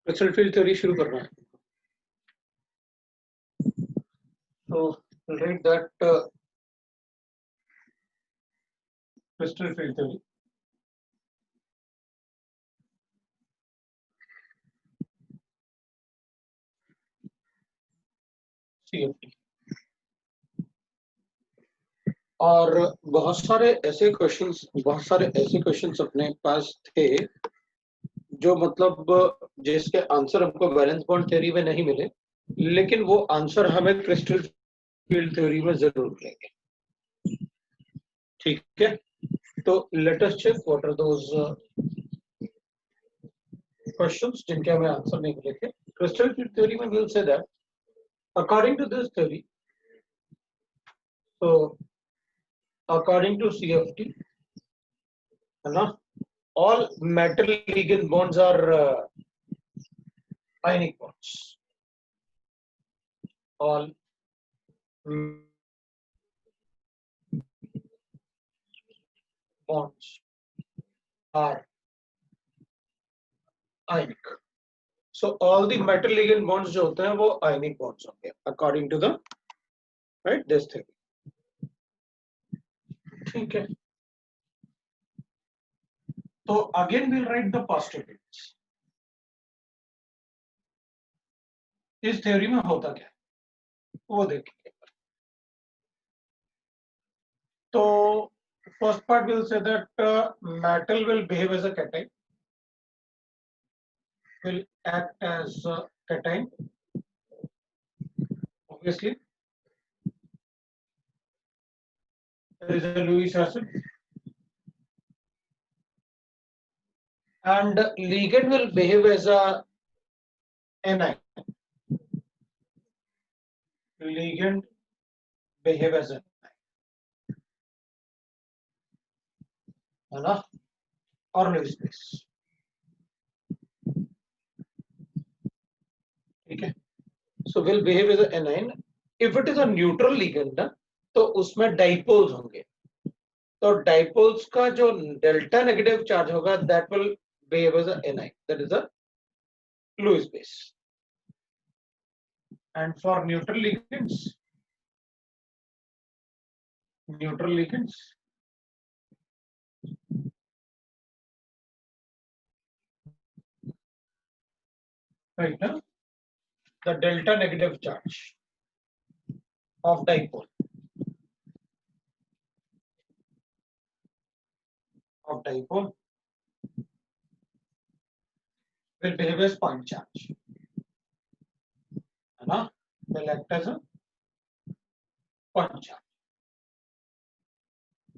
Crystal field theory शुरू करना है। तो read that crystal field theory. CFT और बहुत सारे ऐसे क्वेश्चंस अपने पास थे जो मतलब जिसके आंसर हमको वैलेंस बॉन्ड थ्योरी में नहीं मिले, लेकिन वो आंसर हमें क्रिस्टल फील्ड थ्योरी में जरूर मिलेंगे। ठीक है, तो let us check what are those questions जिनके हमें आंसर नहीं मिले थे। क्रिस्टल फील्ड थ्योरी में will say that according to this theory, so according to CFT, है ना, all metal ligand bonds are ionic bonds. All bonds are ionic. So all the metal ligand bonds जो होते हैं वो ionic bonds होंगे according to the right this theory. ठीक है, तो again we'll write the postulates. इस थ्योरी में होता क्या है वो देखेंगे। तो first part will say that metal will behave as a cation, will act as a cation, obviously. There is a Lewis acid, and ligand will behave as a anion. Ligand behave as an anion, है ना, और Lewis base। ठीक है, so will behave as an anion. If it is a neutral ligand ना, तो उसमें dipoles होंगे, तो डाइपोल्स का जो डेल्टा नेगेटिव चार्ज होगा that will behave as an anion, that is a Lewis base. And for neutral ligands right now, the delta negative charge of dipole will behave as point charge, है ना, will act as a point charge,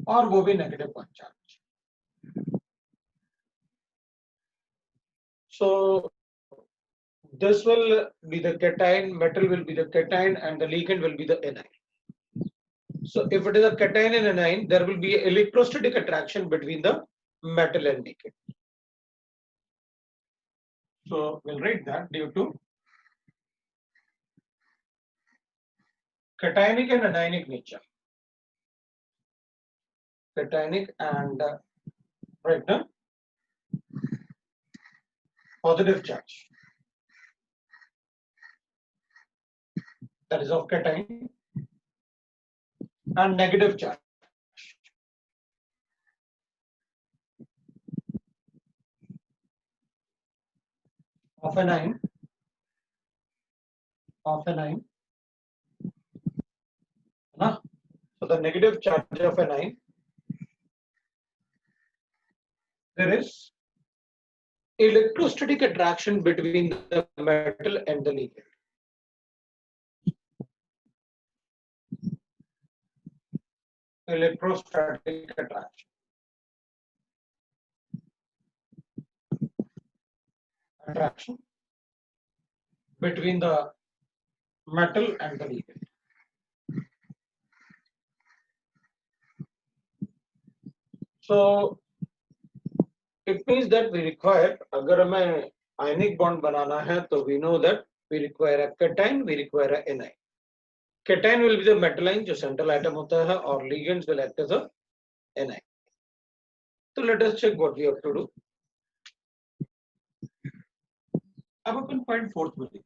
और वो भी negative point charge. So this will be the cation, metal will be the cation, and the ligand will be the anion. So if it is a cation and anion, there will be electrostatic attraction between the metal and ligand. So we'll write that due to cationic and anionic nature. Cationic and right now positive charge, that is of cation, and negative charge of anion, na? So the negative charge of anion, there is electrostatic attraction between the metal and the ligand. Electrostatic attraction between the metal and the ligand. So it means that we require, अगर हमें ionic bond बनाना है तो we know that we require a cation, we require a anion. Cation will be the metal ion जो central atom होता है, और ligands will act as a anion. So let us check what we have to do. अब अपन point 4 में देखते हैं।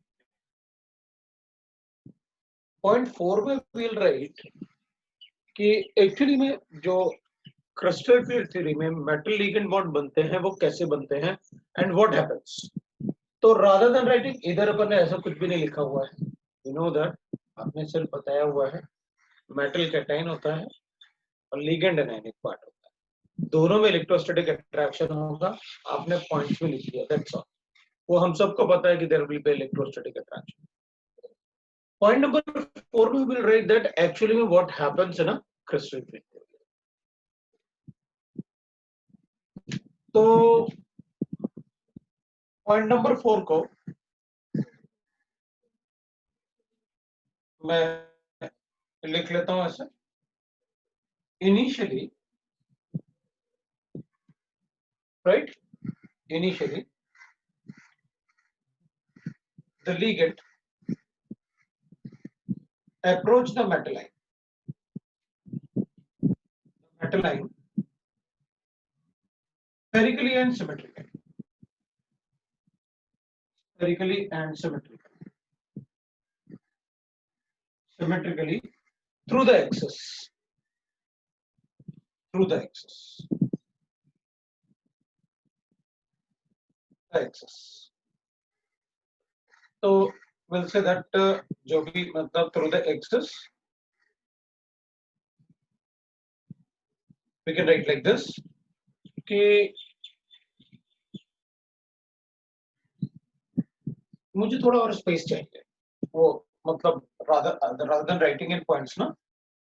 Point 4 में will right कि एक्चुअली में जो क्रिस्टल फील्ड थ्योरी में मेटल लिगेंड बॉन्ड बनते हैं वो कैसे बनते हैं एंड व्हाट हैपेंस। तो रादर देन राइटिंग इधर अपन ने ऐसा कुछ भी नहीं लिखा हुआ है, यू नो दैट आपने सिर्फ बताया हुआ है मेटल कैटायन होता है और लिगेंड एनायनिक पार्ट होता है, दोनों में इलेक्ट्रोस्टैटिक अट्रैक्शन होगा, आपने पॉइंट्स में लिख दिया, दैट्स ऑल। वो हम सबको पता है कि there will be electrostatic attraction. Point number 4 में विल राइट दैट एक्चुअली में what happens in a crystal field. तो पॉइंट नंबर 4 को मैं लिख लेता हूं ऐसे, initially right, initially the ligand approach the metal line. Metal line spherically and symmetrically. Spherically and symmetrically. Symmetrically through the axis. Through the axis. The axis. So we'll say that जो भी मतलब through the axis, we can write like this कि मुझे थोड़ा और space चाहिए, वो मतलब rather than writing in points ना,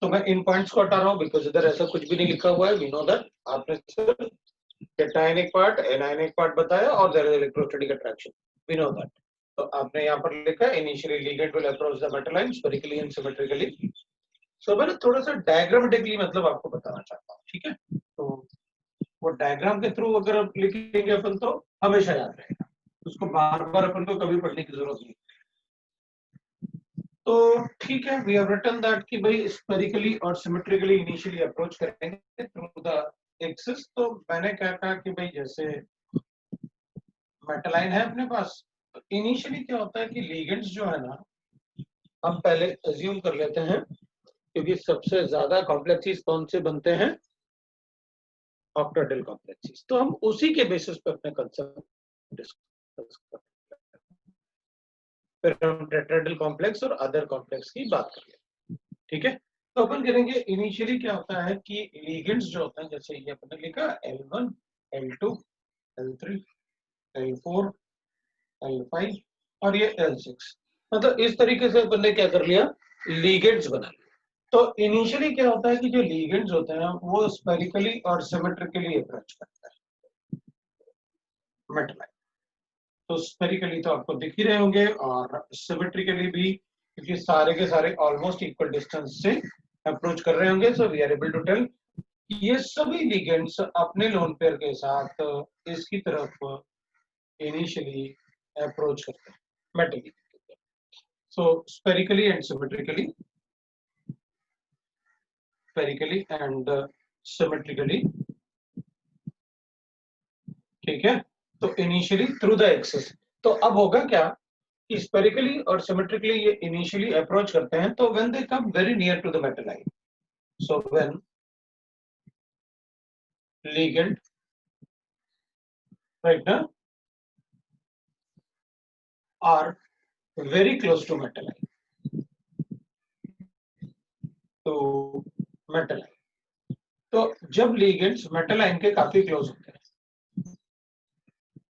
तो मैं इन पॉइंट्स को हटा रहा हूँ बिकॉज इधर ऐसा कुछ भी नहीं लिखा हुआ है। वी नो दैट आपने सिर्फ कैटायनिक पार्ट एनायनिक पार्ट बताया और there is electrostatic attraction, we know that. तो आपने यहाँ पर लिखा initially ligand will approach the metal ion spherically and symmetrically. So मैं थोड़ा सा डायग्रामेटिकली मतलब आपको बताना चाहता हूँ, ठीक है। तो वो डायग्राम के थ्रू अगर आप लिखेंगे अपन तो हमेशा याद रहेगा, उसको बार बार अपन को कभी पढ़ने की जरूरत नहीं। तो ठीक है, वी हैव रिटन दैट कि भाई स्फेरिकली और सिमेट्रिकली इनिशियली अप्रोच करेंगे थ्रू द एक्सिस। तो मैंने क्या कहा कि भाई जैसे मेटल लाइन है अपने पास, तो इनिशियली क्या होता है कि लिगेंड्स जो है ना, हम पहले अज्यूम कर लेते हैं क्योंकि सबसे ज्यादा कॉम्प्लेक्सीज कौन से बनते हैं, ऑक्टेटेल कॉम्प्लेक्सीज। तो हम उसी के बेसिस पे अपने कंसेप्ट डिस्कस करते हैं, फिर हम टेट्राहेड्रल कॉम्प्लेक्स और अदर कॉम्प्लेक्स की बात करेंगे, ठीक है। तो अपन करेंगे इनिशियली क्या होता है कि लिगेंड्स जो होते हैं, जैसे ये अपने लिखा L1 L2 L3 L4 L5 और ये L6, मतलब इस तरीके से अपन ने क्या कर लिया, लिगेंड्स बना लिया। तो इनिशियली क्या होता है कि जो लिगेंड्स होते हैं वो स्फेरिकली और सिमेट्रिकली अप्रोच करता है मेटल लाइन। तो स्फेरिकली तो आपको दिख ही रहे होंगे और सिमेट्रिकली भी, क्योंकि सारे के सारे ऑलमोस्ट इक्वल डिस्टेंस से अप्रोच कर रहे होंगे। So we are able to tell ये सभी लिगेंड्स अपने लोन पेयर के साथ इसकी तरफ इनिशियली अप्रोच करते हैं metal ligand. So spherically and symmetrically, spherically and symmetrically, ठीक है। तो इनिशियली थ्रू द एक्सिस, तो अब होगा क्या कि स्फेरिकली और सिमेट्रिकली ये इनिशियली अप्रोच करते हैं, तो when they come very near to the metal line, so when ligand right now are very close to metal line, तो मेटल लाइन, तो जब लिगेंड्स मेटल लाइन के काफी क्लोज होते हैं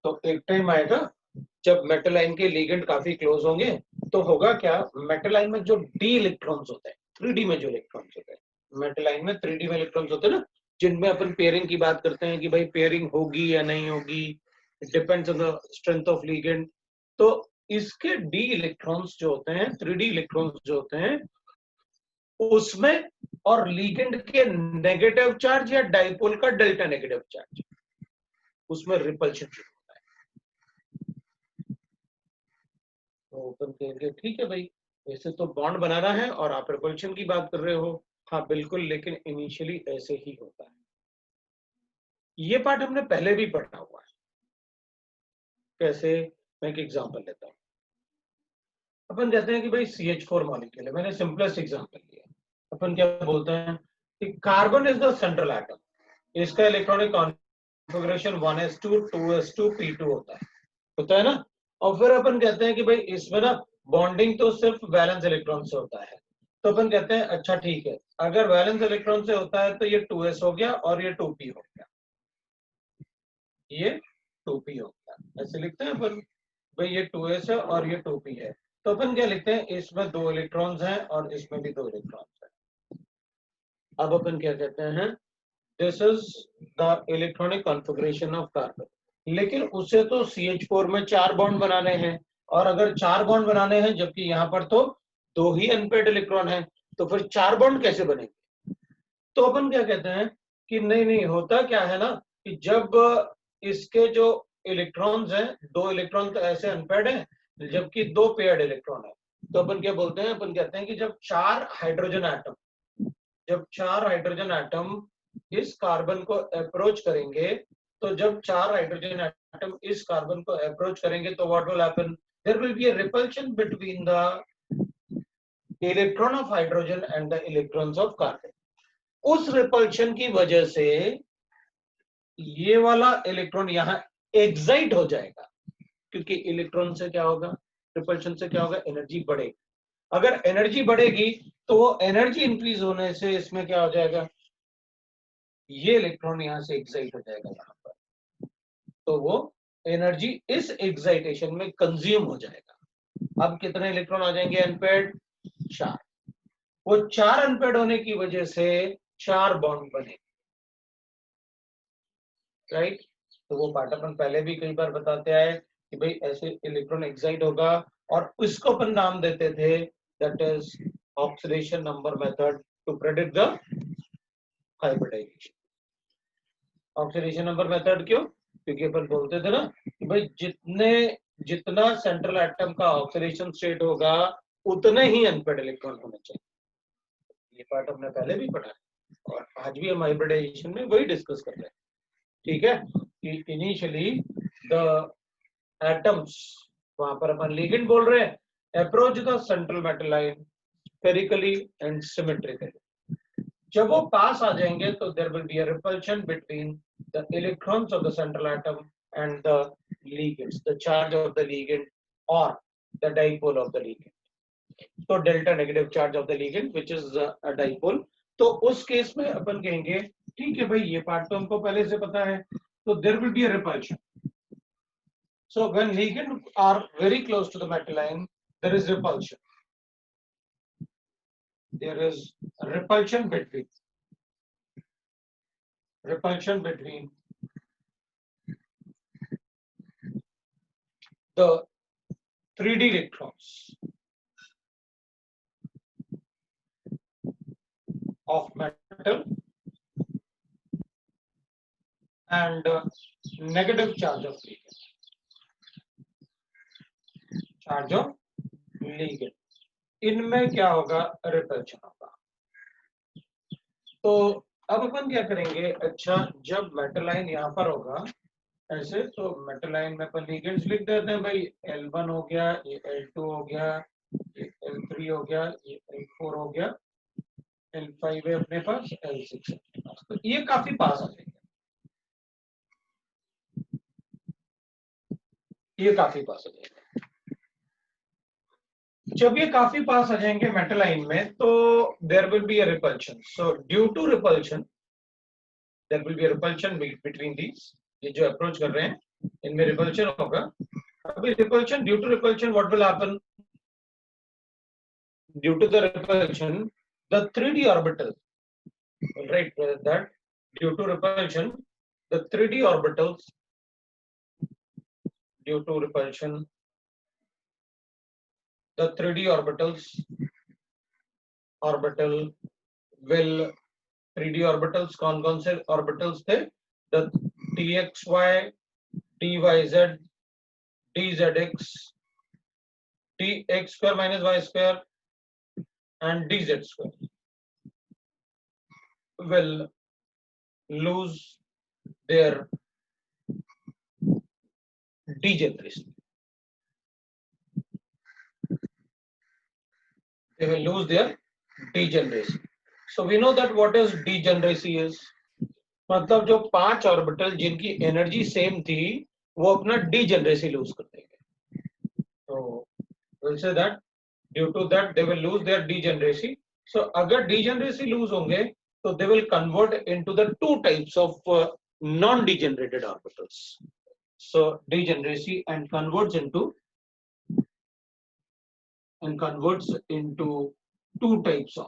तो एक टाइम आएगा जब मेटल लाइन के लिगेंड काफी क्लोज होंगे, तो होगा क्या, मेटल लाइन में जो डी इलेक्ट्रॉन्स होते हैं, 3D में जो इलेक्ट्रॉन्स होते हैं, मेटल लाइन में 3D में इलेक्ट्रॉन्स होते हैं ना, जिनमें अपन पेयरिंग की बात करते हैं कि भाई पेयरिंग होगी या नहीं होगी, depends on the strength of ligand. तो इसके डी इलेक्ट्रॉन्स जो होते हैं, 3D इलेक्ट्रॉन्स जो होते हैं उसमें, और लिगेंड के नेगेटिव चार्ज या डाइपोल का डेल्टा नेगेटिव चार्ज, उसमें रिपल्शन शुरू होता है। तो अपन कहेंगे ठीक है भाई, वैसे तो बॉन्ड बनाना है और आप रिपल्शन की बात कर रहे हो, हाँ बिल्कुल, लेकिन इनिशियली ऐसे ही होता है। ये पार्ट हमने पहले भी पढ़ा हुआ है, कैसे मैं एक एग्जांपल लेता हूँ। अपन कहते हैं कि भाई CH4 मॉलिक्यूल है, मैंने सिंपलेस्ट एग्जांपल लिया। अपन क्या बोलते हैं कि carbon is the central atom, इसका electronic configuration 1s2 2s2 p2 होता है ना। और फिर अपन कहते हैं कि भाई इसमें ना बॉन्डिंग तो सिर्फ वैलेंस इलेक्ट्रॉन से होता है। तो अपन कहते हैं अच्छा ठीक है, अगर वैलेंस इलेक्ट्रॉन से होता है तो ये 2s हो गया और ये 2p हो गया, ये 2p हो गया। ऐसे लिखते हैं अपन, भाई ये 2s है और ये 2p है। तो अपन क्या लिखते हैं, इसमें 2 इलेक्ट्रॉन्स हैं और इसमें भी 2 इलेक्ट्रॉन्स हैं। अब अपन क्या कहते हैं, this is the electronic configuration of carbon. लेकिन उसे तो CH4 में 4 बॉन्ड बनाने हैं, और अगर 4 बॉन्ड बनाने हैं जबकि यहाँ पर तो 2 ही अनपेयर्ड इलेक्ट्रॉन है, तो फिर 4 बॉन्ड कैसे बनेंगे। तो अपन क्या कहते हैं कि नहीं नहीं, होता क्या है ना कि जब इसके जो इलेक्ट्रॉन्स हैं, 2 इलेक्ट्रॉन तो ऐसे अनपेयर्ड हैं जबकि 2 पेयर्ड इलेक्ट्रॉन है। तो अपन क्या बोलते हैं, अपन कहते हैं कि जब 4 हाइड्रोजन एटम इस कार्बन को अप्रोच करेंगे, तो जब 4 हाइड्रोजन एटम इस कार्बन को अप्रोच करेंगे तो what will happen, there will be a repulsion between the electron of hydrogen and the electrons of carbon. उस रिपल्शन की वजह से ये वाला इलेक्ट्रॉन यहां एक्साइट हो जाएगा, क्योंकि इलेक्ट्रॉन से क्या होगा, रिपल्शन से क्या होगा, एनर्जी बढ़ेगी। अगर एनर्जी बढ़ेगी तो वो एनर्जी इंक्रीज होने से इसमें क्या हो जाएगा, ये इलेक्ट्रॉन यहां से एक्साइट हो जाएगा यहां पर, तो वो एनर्जी इस एक्साइटेशन में कंज्यूम हो जाएगा। अब कितने इलेक्ट्रॉन आ जाएंगे अनपेयर्ड, 4। वो 4 अनपेयर्ड होने की वजह से 4 बॉन्ड बने, राइट। तो वो पार्ट अपन पहले भी कई बार बताते आए कि भाई ऐसे इलेक्ट्रॉन एक्साइट होगा, और इसको अपन नाम देते थे, that is oxidation number method to predict the hybridisation. Oxidation number method क्यों, क्योंकि अपन बोलते थे ना कि भाई जितना सेंट्रल एटम का ऑक्सीडेशन स्टेट होगा उतने ही अनपेयर्ड इलेक्ट्रॉन होने चाहिए। ये पार्ट हमने पहले भी पढ़ा है और आज भी हम हाइब्रिडाइजेशन में वही डिस्कस कर रहे हैं, ठीक है। कि इनिशियली द एटम्स, वहां पर अपन लिगेंड बोल रहे हैं, approach the central metal ion spherically and symmetrically. जब वो पास आ जाएंगे तो there will be a repulsion between the electrons of the central atom and the ligands, the charge of the ligand और the dipole of the ligand. तो delta negative charge of the ligand which is a dipole. तो उस case में अपन कहेंगे ठीक है भाई, ये पार्ट तो हमको पहले से पता है, तो there will be a repulsion. So when ligands are very close to the metal line, there is repulsion. There is repulsion between the 3D electrons of metal and negative charge of ligand. Charge of ligand. इनमें क्या होगा, repulsion होगा। तो अब अपन क्या करेंगे, अच्छा जब मेटल लाइन यहाँ पर होगा ऐसे, तो मेटल लाइन में अपन लिगेंड्स लिख देते हैं भाई, L1 हो गया, ये L2 हो गया, ये L3 हो गया, ये L4 हो गया, L5 है अपने पास, L6 है अपने पास। तो ये काफी पास आ जाएंगे, ये काफी पास आ जाएंगे। जब ये काफी पास आ जाएंगे मेटल लाइन में, तो there will be a repulsion. So due to repulsion, there will be a repulsion between these. ये जो अप्रोच कर रहे हैं इनमें रिपल्शन होगा। अभी repulsion, due to repulsion what will happen, due to the repulsion, the 3D orbital, right, that due to repulsion, the 3D orbitals, due to repulsion, the 3D orbital will, 3D orbitals कौन से orbitals थे, the dxy, dyz, dzx, dx square minus y square and dz square will lose their degeneration. they will lose their degeneracy. So we know that what is degeneracy is, मतलब जो 5 orbital जिनकी energy same थी वो अपना degeneracy loose कर देंगे. So we'll say that due to that they will lose their degeneracy. So अगर degeneracy lose होंगे तो they will convert into the two types of non-degenerated orbitals. So degeneracy and converts into two types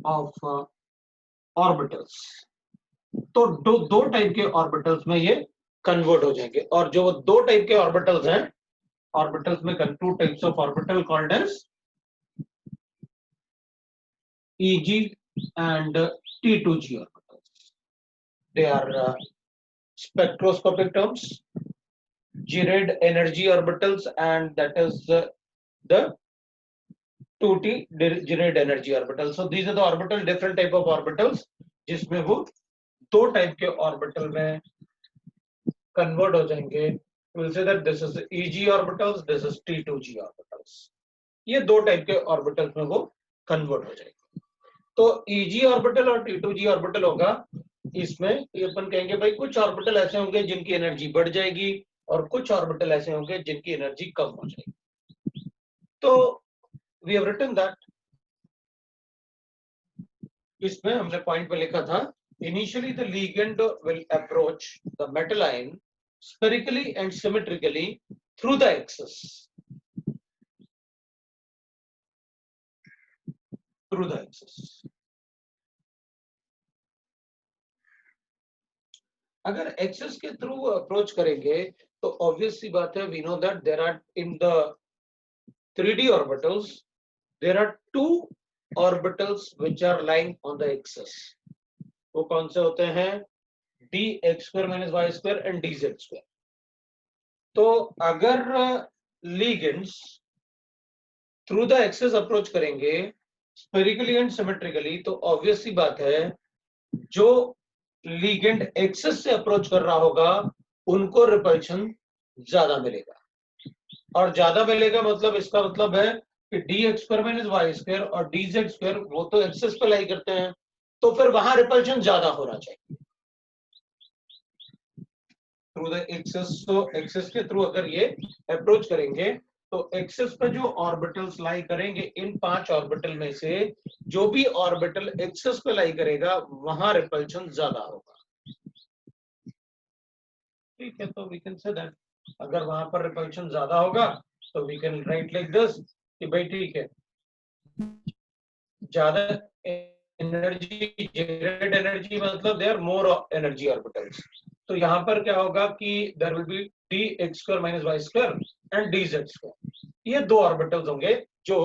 of orbitals. तो दो type के orbitals में ये convert हो जाएंगे. और जो दो टाइप के ऑर्बिटल्स हैं, ऑर्बिटल्स में two types of orbital called as EG and T2G orbitals. They are spectroscopic terms. Geroid energy orbitals, and that is the 2T geroid energy orbitals. So these are the orbital, different type of orbitals जिसमें वो दो type के orbital में convert हो जाएंगे. We'll say that this is EG orbitals, this is T2G orbitals. ये दो type के ऑर्बिटल्स में वो कन्वर्ट हो जाएंगे. तो EG ऑर्बिटल और T2G ऑर्बिटल होगा. इसमें अपन कहेंगे भाई कुछ ऑर्बिटल ऐसे होंगे जिनकी एनर्जी बढ़ जाएगी और कुछ ऑर्बिटल ऐसे होंगे जिनकी एनर्जी कम हो जाएगी. तो we have written that, इसमें हमने पॉइंट में लिखा था, initially the ligand will approach the metal ion spherically and symmetrically through the axis. अगर एक्सेस के थ्रू अप्रोच करेंगे तो ऑब्वियस सी बात है, we know that there are in the 3D orbitals there are two orbitals which are lying on the axis. वो कौन से होते हैं? dx² - y² and dz². तो अगर ligands through the axis approach करेंगे स्पेरिकली एंड सिमेट्रिकली, तो obvious सी बात है जो लिगेंड एक्सिस से अप्रोच कर रहा होगा उनको रिपल्शन ज्यादा मिलेगा. और ज्यादा मिलेगा मतलब इसका मतलब है कि dx² - y² और dz² वो तो एक्सिस पे लाई करते हैं, तो फिर वहां रिपल्शन ज्यादा होना चाहिए थ्रू द एक्सिस. तो एक्सिस के थ्रू अगर ये अप्रोच करेंगे तो एक्सिस पे जो ऑर्बिटल्स लाई करेंगे, इन 5 ऑर्बिटल में से जो भी ऑर्बिटल एक्सिस पे लाई करेगा वहां रिपल्शन ज्यादा होगा. ठीक है, तो वी कैन से दैट अगर वहां पर रिपल्शन ज्यादा होगा तो we can write like this कि भाई ठीक है, ज्यादा एनर्जी, जेनरेट एनर्जी मतलब देयर मोर एनर्जी ऑर्बिटल्स. तो यहाँ पर क्या होगा कि there will B dx² - y² and dz². ये दो ऑर्बिटल्स होंगे जो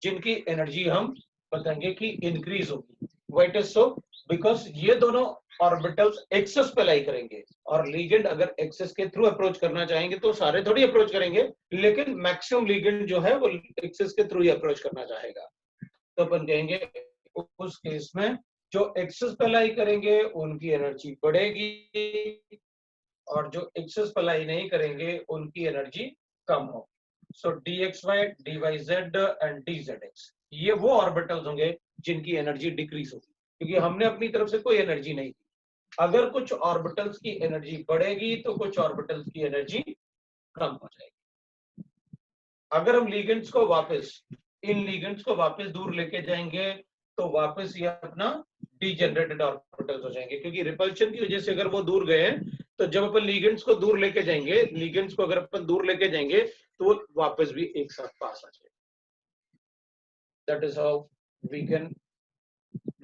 जिनकी एनर्जी हम बताएंगे कि इंक्रीज होगी. Why it is so? Because ये दोनों ऑर्बिटल्स एक्सिस पे लाई करेंगे और लिगेंड अगर एक्सिस के थ्रू अप्रोच करना चाहेंगे तो सारे थोड़ी अप्रोच करेंगे, लेकिन मैक्सिमम लिगेंड जो है वो एक्सिस के थ्रू ही अप्रोच करना चाहेगा. तो अपन कहेंगे उस केस में जो एक्सिस पे लाई करेंगे उनकी एनर्जी बढ़ेगी और जो एक्सिस पे लाई नहीं करेंगे उनकी एनर्जी कम होगी. सो dxy, dyz एंड dzx ये वो ऑर्बिटल्स होंगे जिनकी एनर्जी डिक्रीज होगी, क्योंकि हमने अपनी तरफ से कोई एनर्जी नहीं दी. अगर कुछ ऑर्बिटल्स की एनर्जी बढ़ेगी तो कुछ ऑर्बिटल्स की एनर्जी कम हो जाएगी. अगर हम लिगेंड्स को वापस, इन लिगेंड्स को वापस दूर लेके जाएंगे तो वापस ये अपना डीजेनरेटेड ऑर्बिटल्स हो जाएंगे, क्योंकि रिपल्शन की वजह से अगर वो दूर गए तो जब अपन लिगेंड्स को दूर लेके जाएंगे, लिगेंड्स को अगर अपन दूर लेके जाएंगे तो वो वापस भी एक साथ पास आ जाएगा. That is how we can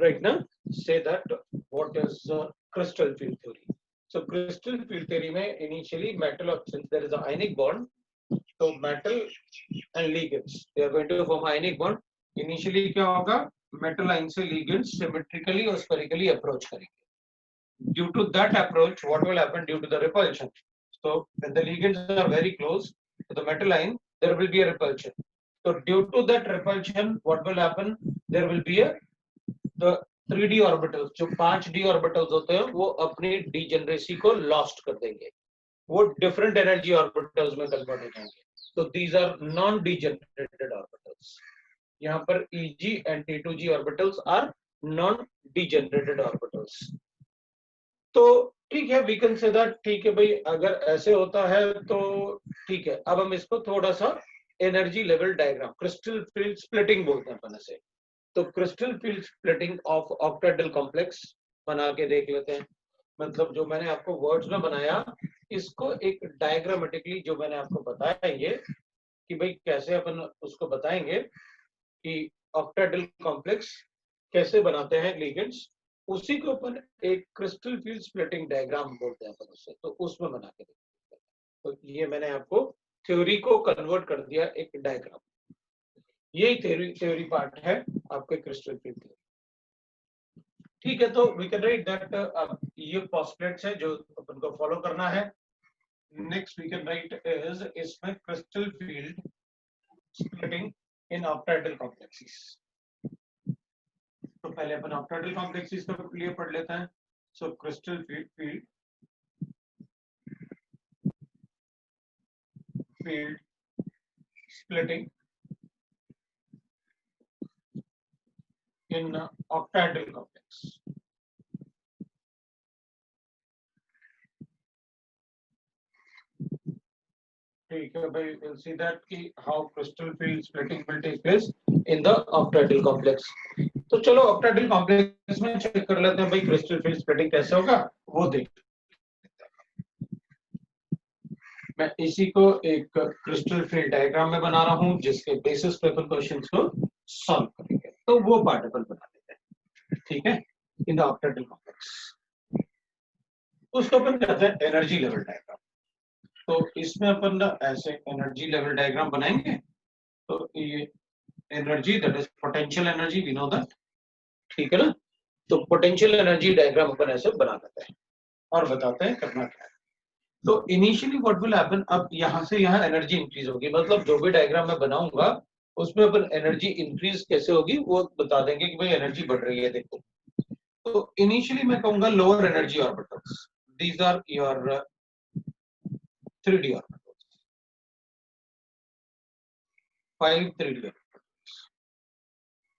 write ना say that what is crystal field theory. So crystal field theory में इनिशियली मेटल और since there is a ionic bond, तो metal and ligands they are going to form ionic bond. Initially क्या होगा, metal ion से ligands symmetrically और spherically approach करेंगे. Due to that approach, what will happen due to the repulsion? So when the ligands are very close to the metal ion, there will be a repulsion. So due to that repulsion, what will happen? There will be the 3D orbitals. जो 5D orbitals होते हैं वो अपनी degeneracy को lost कर देंगे, वो different energy orbitals में convert हो जाएंगे. So these are non-degenerated orbitals. यहाँ पर Eg and T2g orbitals are non-degenerated orbitals. तो ठीक है, वी कैन से दैट, ठीक है भाई, अगर ऐसे होता है तो ठीक है। अब हम इसको थोड़ा सा energy level diagram, crystal field splitting बोलते हैं अपन इसे, तो crystal field splitting of octahedral complex बना के देख लेते हैं। मतलब जो मैंने आपको वर्ड्स में बनाया, इसको एक डायग्रामेटिकली जो मैंने आपको बताया ये कि भाई कैसे अपन उसको बताएंगे कि ऑक्टाहेड्रल कॉम्प्लेक्स कैसे बनाते हैं लिगेंड्स, उसी को अपन एक क्रिस्टल फील्ड स्प्लिटिंग डायग्राम बोलते हैं अपन उससे, तो उसमें बना के देखते हैं। तो ये मैंने आपको थ्योरी को कन्वर्ट कर दिया एक डायग्राम, यही थ्योरी पार्ट है आपके क्रिस्टल फील्ड थ्योरी। ठीक है, तो वी कैन राइट दैट, अब ये पोस्टुलेट्स है जो अपन को फॉलो करना है। Next we can write is इसमें crystal field splitting in octahedral complexes. तो पहले अपन ऑक्टाहेड्रल कॉम्प्लेक्सेस का क्लियर पढ़ लेते हैं। So crystal field splitting in octahedral complex. ठीक है भाई, we'll see that कि how crystal field splitting will take place in the octahedral complex. तो चलो octahedral complex में चेक कर लेते हैं भाई crystal field splitting कैसे होगा, वो देख। मैं इसी को एक क्रिस्टल फील्ड डायग्राम में बना रहा हूं जिसके बेसिस पे अपन क्वेश्चंस को सॉल्व करेंगे, तो वो पार्ट अपन बना लेते हैं। ठीक है, इन द ऑक्टाहेड्रल कॉम्प्लेक्स उसको अपन कहते हैं एनर्जी लेवल डायग्राम। तो इसमें अपन ना ऐसे एनर्जी लेवल डायग्राम बनाएंगे। तो ये energy that is potential energy, we know that, ठीक है ना। तो पोटेंशियल एनर्जी डायग्राम अपन ऐसे बना देते हैं और बताते हैं करना क्या है। तो इनिशियली व्हाट विल हैपन, अब यहाँ से यहाँ एनर्जी इंक्रीज होगी, मतलब जो भी डायग्राम मैं बनाऊंगा उसमें अपन एनर्जी इंक्रीज कैसे होगी वो बता देंगे कि भाई एनर्जी बढ़ रही है देखो। तो इनिशियली मैं कहूंगा lower energy orbitals, these are your 3D orbitals, 5 3D orbitals,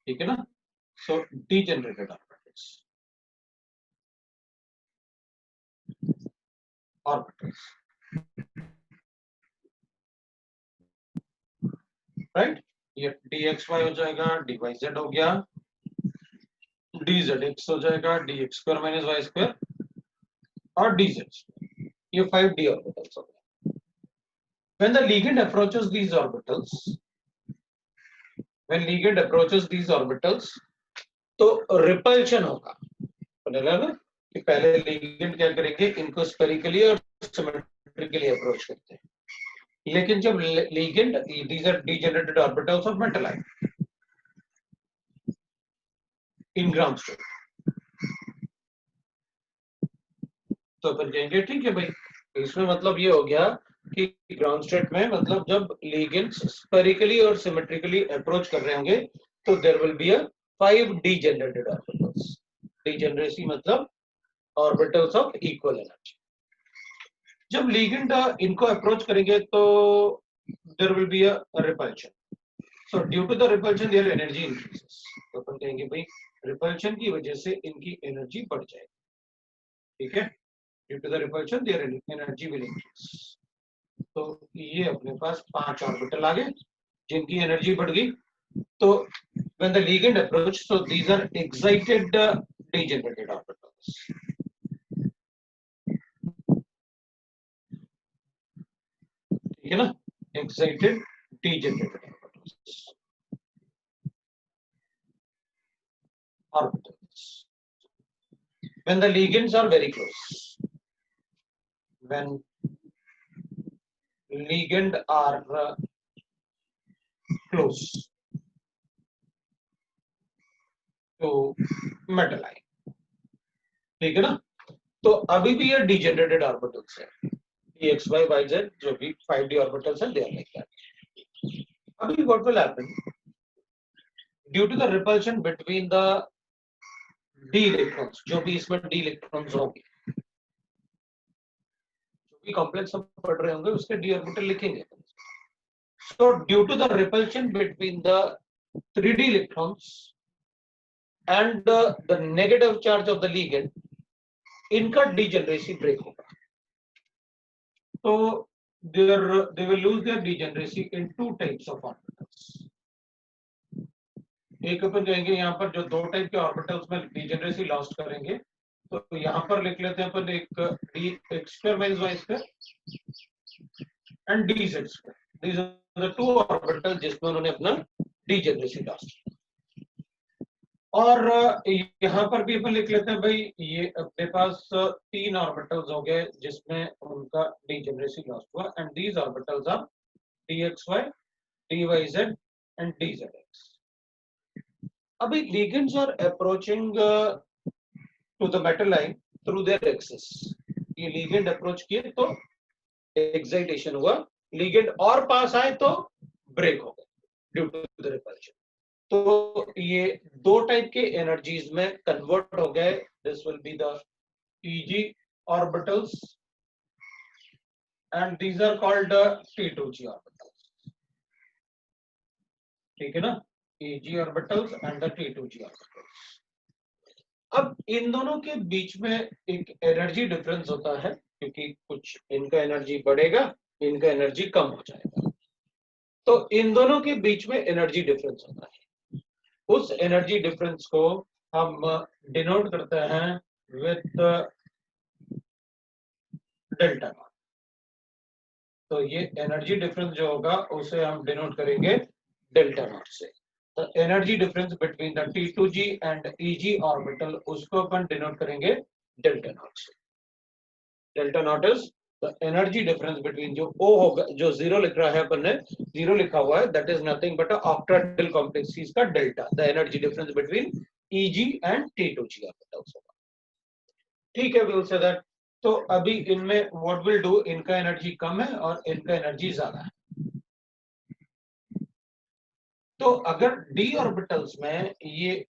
ठीक है ना। So degenerated orbitals, right. ये dxy हो जाएगा, dyz हो गया, dzx हो जाएगा, dx square minus y square और dz, ये 5D ऑर्बिटल्स हो गए। When the ligand approaches these orbitals, when ligand approaches these orbitals, तो रिपल्शन होगा। ना कि पहले ligand क्या करेंगे, इनको स्फेरिकली और सिमेट्रिकली अप्रोच करते हैं, लेकिन जब ligand, these are degenerated orbitals of metal ion in ground state, तो अपन कहेंगे ठीक है भाई, इसमें मतलब ये हो गया कि ग्राउंड स्टेट में मतलब जब लिगेंड्स स्फेरिकली और सिमेट्रिकली अप्रोच कर रहे होंगे तो there will be a 5 degenerated orbitals. Degeneracy मतलब ऑर्बिटल्स ऑफ इक्वल एनर्जी। जब लिगेंड इनको अप्रोच करेंगे तो there will be a repulsion, so due to the repulsion their energy increases. तो अपन कहेंगे भाई रिपल्शन की वजह से इनकी एनर्जी बढ़ जाएगी, ठीक है। Due to the repulsion, their energy will increase. तो ये अपने पास 5 ऑर्बिटल आ गए जिनकी एनर्जी बढ़ गई। तो when the ligand approach, so these are excited degenerated orbitals. ठीक है ना, excited degenerated orbitals. When the ligands are very close, when ligand are close to metal ion, ठीक है ना। तो अभी भी ये डिजेनरेटेड ऑर्बिटल्स है, dxy yz जो भी 5D ऑर्बिटल्स है, दे आर लाइक दैट। अभी what will happen, due to the repulsion between the d electrons, जो भी इसमें d इलेक्ट्रॉन्स होंगे, जो भी कॉम्प्लेक्स हम पढ़ रहे होंगे उसके d ऑर्बिटल लिखेंगे। So due to the repulsion between the 3D electrons and the negative charge of the ligand, इनका degeneracy break होगा. So they will lose their degeneracy in two types of orbitals. एक अपन कहेंगे यहाँ पर जो दो type के ऑर्बिटल्स में डिजेनरेसी लॉस्ट करेंगे, तो यहाँ पर लिख लेते हैं अपन एक d x square minus Y square and d z square. These are the two orbital जिसमें उन्होंने अपना डिजेनरेसी लॉस्ट किया. और यहाँ पर भी अपन लिख लेते हैं भाई ये अपने पास तीन ऑर्बिटल्स हो गए जिसमें उनका डिजेनरेसी लॉस्ट हुआ and these orbitals are d x y, d y z and d z x. अभी ligands are approaching to the metal line through their axis. ये ligand approach किए तो excitation हुआ, ligand और पास आए तो break हो गए due to the repulsion. तो ये दो टाइप के energies में convert हो गए. This will be the Eg orbitals and these are called T2G orbitals. ठीक है ना? Eg orbitals and the T2G orbitals. अब इन दोनों के बीच में एक एनर्जी डिफरेंस होता है क्योंकि कुछ इनका एनर्जी बढ़ेगा, इनका एनर्जी कम हो जाएगा. तो इन दोनों के बीच में एनर्जी डिफरेंस होता है. उस एनर्जी डिफरेंस को हम डिनोट करते हैं विद डेल्टा नॉट. तो ये एनर्जी डिफरेंस जो होगा उसे हम डिनोट करेंगे डेल्टा नॉट से. The energy difference between the T2G and Eg orbital उसको अपन डिनोट करेंगे डेल्टा नॉट से. Delta not is the energy difference between जो O होगा, जो जीरो लिख रहा है अपन ने, जीरो लिखा हुआ है, दैट इज नथिंग बट ऑक्टेटल कॉम्प्लेक्सीज का delta. The energy difference between Eg and T2G orbitals होगा. ठीक है, वी विल से दैट. तो अभी इनमें व्हाट विल डू, इनका एनर्जी कम है और इनका एनर्जी ज्यादा है. तो अगर डी ऑर्बिटल्स में ये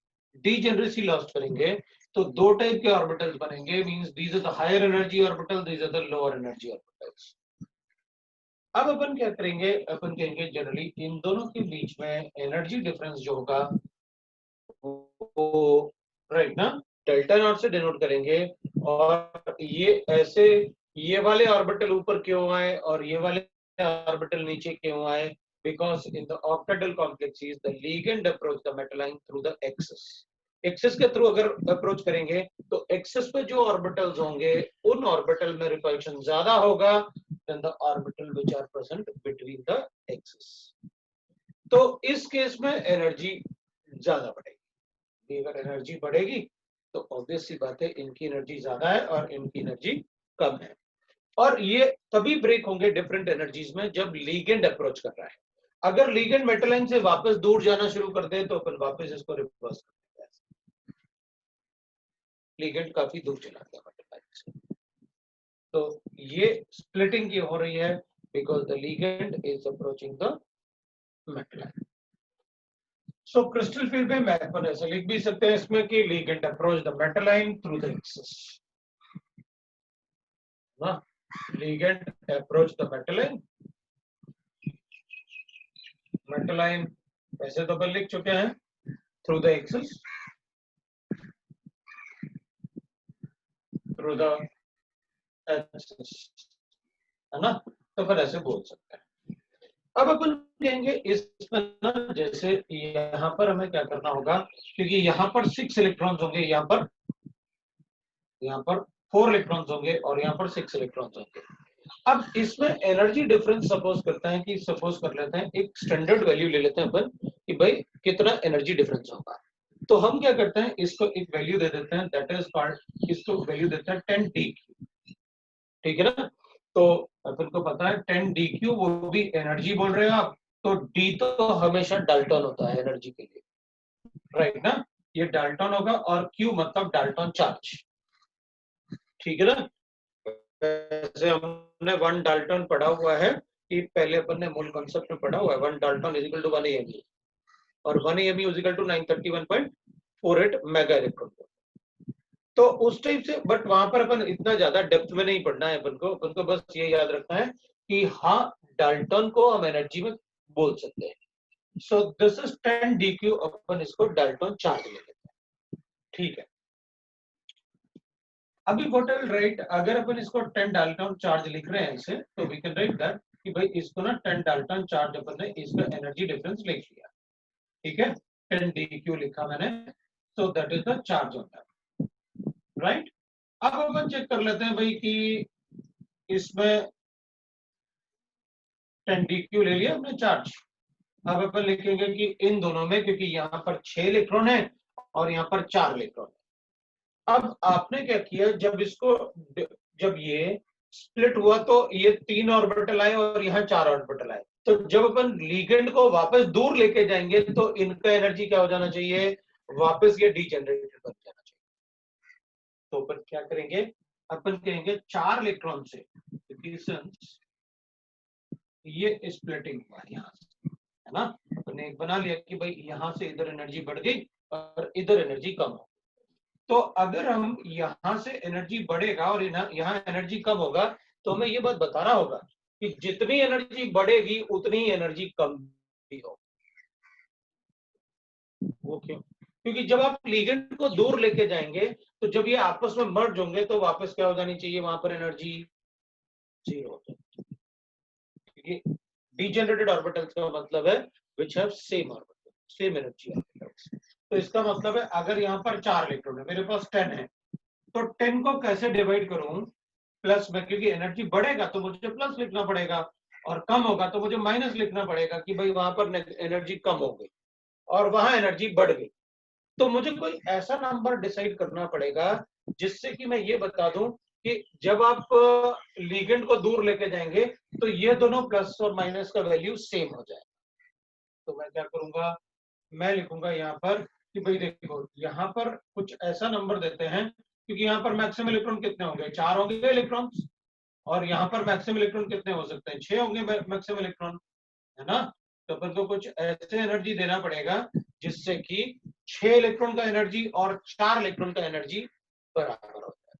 डिजेनरेसी लॉस्ट करेंगे तो दो टाइप के ऑर्बिटल्स बनेंगे. Means these are the higher energy orbital, these are the lower energy orbitals. अब अपन क्या करेंगे, अपन कहेंगे जनरली इन दोनों के बीच में एनर्जी डिफरेंस जो होगा वो राइट ना डेल्टा नॉट से डिनोट करेंगे. और ये ऐसे ये वाले ऑर्बिटल ऊपर क्यों आए और ये वाले ऑर्बिटल नीचे क्यों आए? Because in the octaedral complexes the ligand approach the metal line through the axis. Axis के थ्रू अगर अप्रोच करेंगे तो एक्सिस पे जो ऑर्बिटल्स होंगे उन ऑर्बिटल में रिपल्शन ज्यादा होगा then the orbital which are present between the axis. तो इस केस में एनर्जी ज्यादा बढ़ेगी. अगर एनर्जी बढ़ेगी तो ऑब्वियस सी बात है इनकी एनर्जी ज्यादा है और इनकी एनर्जी कम है. और ये तभी ब्रेक होंगे डिफरेंट एनर्जीज में जब लीगेंड अप्रोच कर रहा है. अगर लीगेंड मेटल लाइन से वापस दूर जाना शुरू कर दे तो अपन वापस इसको रिवर्स कर देंगे. लीगेंड काफी दूर चला गया मेटल लाइन से, तो ये स्प्लिटिंग की हो रही है because the ligand is approaching the metal line. So crystal field में मैं अपन ऐसे लिख भी सकते हैं इसमें कि ligand approach the metal ion through the axis ना. Ligand approach the metal ion, metal ion ऐसे तो अपन लिख चुके हैं through the axis, through the axis है ना. तो फिर ऐसे बोल सकते हैं. अब अपन कहेंगे इसमें ना जैसे यहाँ पर हमें क्या करना होगा क्योंकि यहाँ पर 6 इलेक्ट्रॉन्स होंगे, यहाँ पर 4 इलेक्ट्रॉन्स होंगे और यहाँ पर 6 इलेक्ट्रॉन्स होंगे. अब इसमें एनर्जी डिफरेंस सपोज करते हैं कि सपोज कर लेते हैं एक स्टैंडर्ड वैल्यू ले लेते हैं अपन कि भाई कितना एनर्जी डिफरेंस होगा. तो हम क्या करते हैं इसको एक वैल्यू दे देते हैं दैट इज कॉल्ड, इसको वैल्यू देते हैं 10 DQ. ठीक है ना. तो अपन को पता है 10 DQ वो भी एनर्जी बोल रहे हैं आप, तो D तो हमेशा डाल्टन होता है एनर्जी के लिए राइट ना. ये डाल्टन होगा और Q मतलब डाल्टन चार्ज. ठीक है ना. जैसे हमने 1 डाल्टन पढ़ा हुआ है कि पहले अपन ने मूल कॉन्सेप्ट में पढ़ा हुआ है 1 Dalton is equal to 1 AME और 1 AME is equal to 931.48 mega electron volt. तो उस टाइप से, बट वहां पर अपन इतना ज्यादा डेप्थ में नहीं पढ़ना है. अपन को बस ये याद रखना है कि हाँ डाल्टन को हम एनर्जी में बोल सकते हैं। सो दिस इज 10 dq, अपन इसको डाल्टन चार्ज ले लेते हैं, ठीक है। अभी व्हाट आई विल राइट, अगर अपन इसको 10 डाल्टन चार्ज लिख रहे हैं ऐसे, तो वी कैन राइट दैट कि भाई इसको ना 10 डाल्टन चार्ज अपन ने इसका एनर्जी डिफरेंस लिख लिया, ठीक है। 10 dq लिखा मैंने, सो that is the charge on that, right. अब अपन चेक कर लेते हैं भाई कि इसमें 10 dq ले लिया हमने चार्ज। अब अपन लिखेंगे कि इन दोनों में, क्योंकि यहाँ पर 6 इलेक्ट्रॉन है और यहाँ पर 4 इलेक्ट्रॉन है। अब आपने क्या किया, जब इसको, जब ये स्प्लिट हुआ तो ये 3 ऑर्बिटल आए और यहाँ 4 ऑर्बिटल आए। तो जब अपन लिगेंड को वापस दूर लेके जाएंगे तो इनका एनर्जी क्या हो जाना चाहिए, वापस ये डीजेनरेटेड बन जाना चाहिए। तो अपन क्या करेंगे, अपन कहेंगे 4 इलेक्ट्रॉन से, ये स्प्लिटिंग हुआ यहाँ से, है ना। अपने एक बना लिया कि भाई यहां से इधर एनर्जी बढ़ गई और इधर एनर्जी कम हो। तो अगर हम यहां से एनर्जी बढ़ेगा और यहाँ एनर्जी कम होगा, तो हमें ये बात बताना होगा कि जितनी एनर्जी बढ़ेगी उतनी ही एनर्जी कम भी हो। वो क्यों? क्योंकि जब आप लिगेंड को दूर लेके जाएंगे तो जब ये आपस में मर्ज होंगे तो वापस क्या हो जानी चाहिए, वहां पर एनर्जी 0 हो जाए। क्योंकि डीजेनरेटेड ऑर्बिटल्स का मतलब है which have same orbital, same energy orbitals. तो इसका मतलब है अगर यहाँ पर 4 इलेक्ट्रॉन है, मेरे पास 10 है, तो 10 को कैसे डिवाइड करूं प्लस में, क्योंकि एनर्जी बढ़ेगा तो मुझे प्लस लिखना पड़ेगा और कम होगा तो मुझे माइनस लिखना पड़ेगा कि भाई वहां पर एनर्जी कम हो गई और वहां एनर्जी बढ़ गई। तो मुझे कोई ऐसा नंबर डिसाइड करना पड़ेगा जिससे कि मैं ये बता दूं कि जब आप लिगेंड को दूर लेके जाएंगे तो ये दोनों प्लस और माइनस का वैल्यू सेम हो जाए। तो मैं क्या करूंगा, मैं लिखूंगा यहाँ पर कि भाई देखो यहाँ पर कुछ ऐसा नंबर देते हैं, क्योंकि यहाँ पर मैक्सिमम इलेक्ट्रॉन कितने होंगे, 4 होंगे इलेक्ट्रॉन्स, और यहाँ पर मैक्सिमम इलेक्ट्रॉन कितने हो सकते हैं, 6 होंगे मैक्सिमम इलेक्ट्रॉन, है ना। तो अपन को कुछ ऐसे एनर्जी देना पड़ेगा जिससे कि 6 इलेक्ट्रॉन का एनर्जी और 4 इलेक्ट्रॉन का एनर्जी बराबर हो जाए।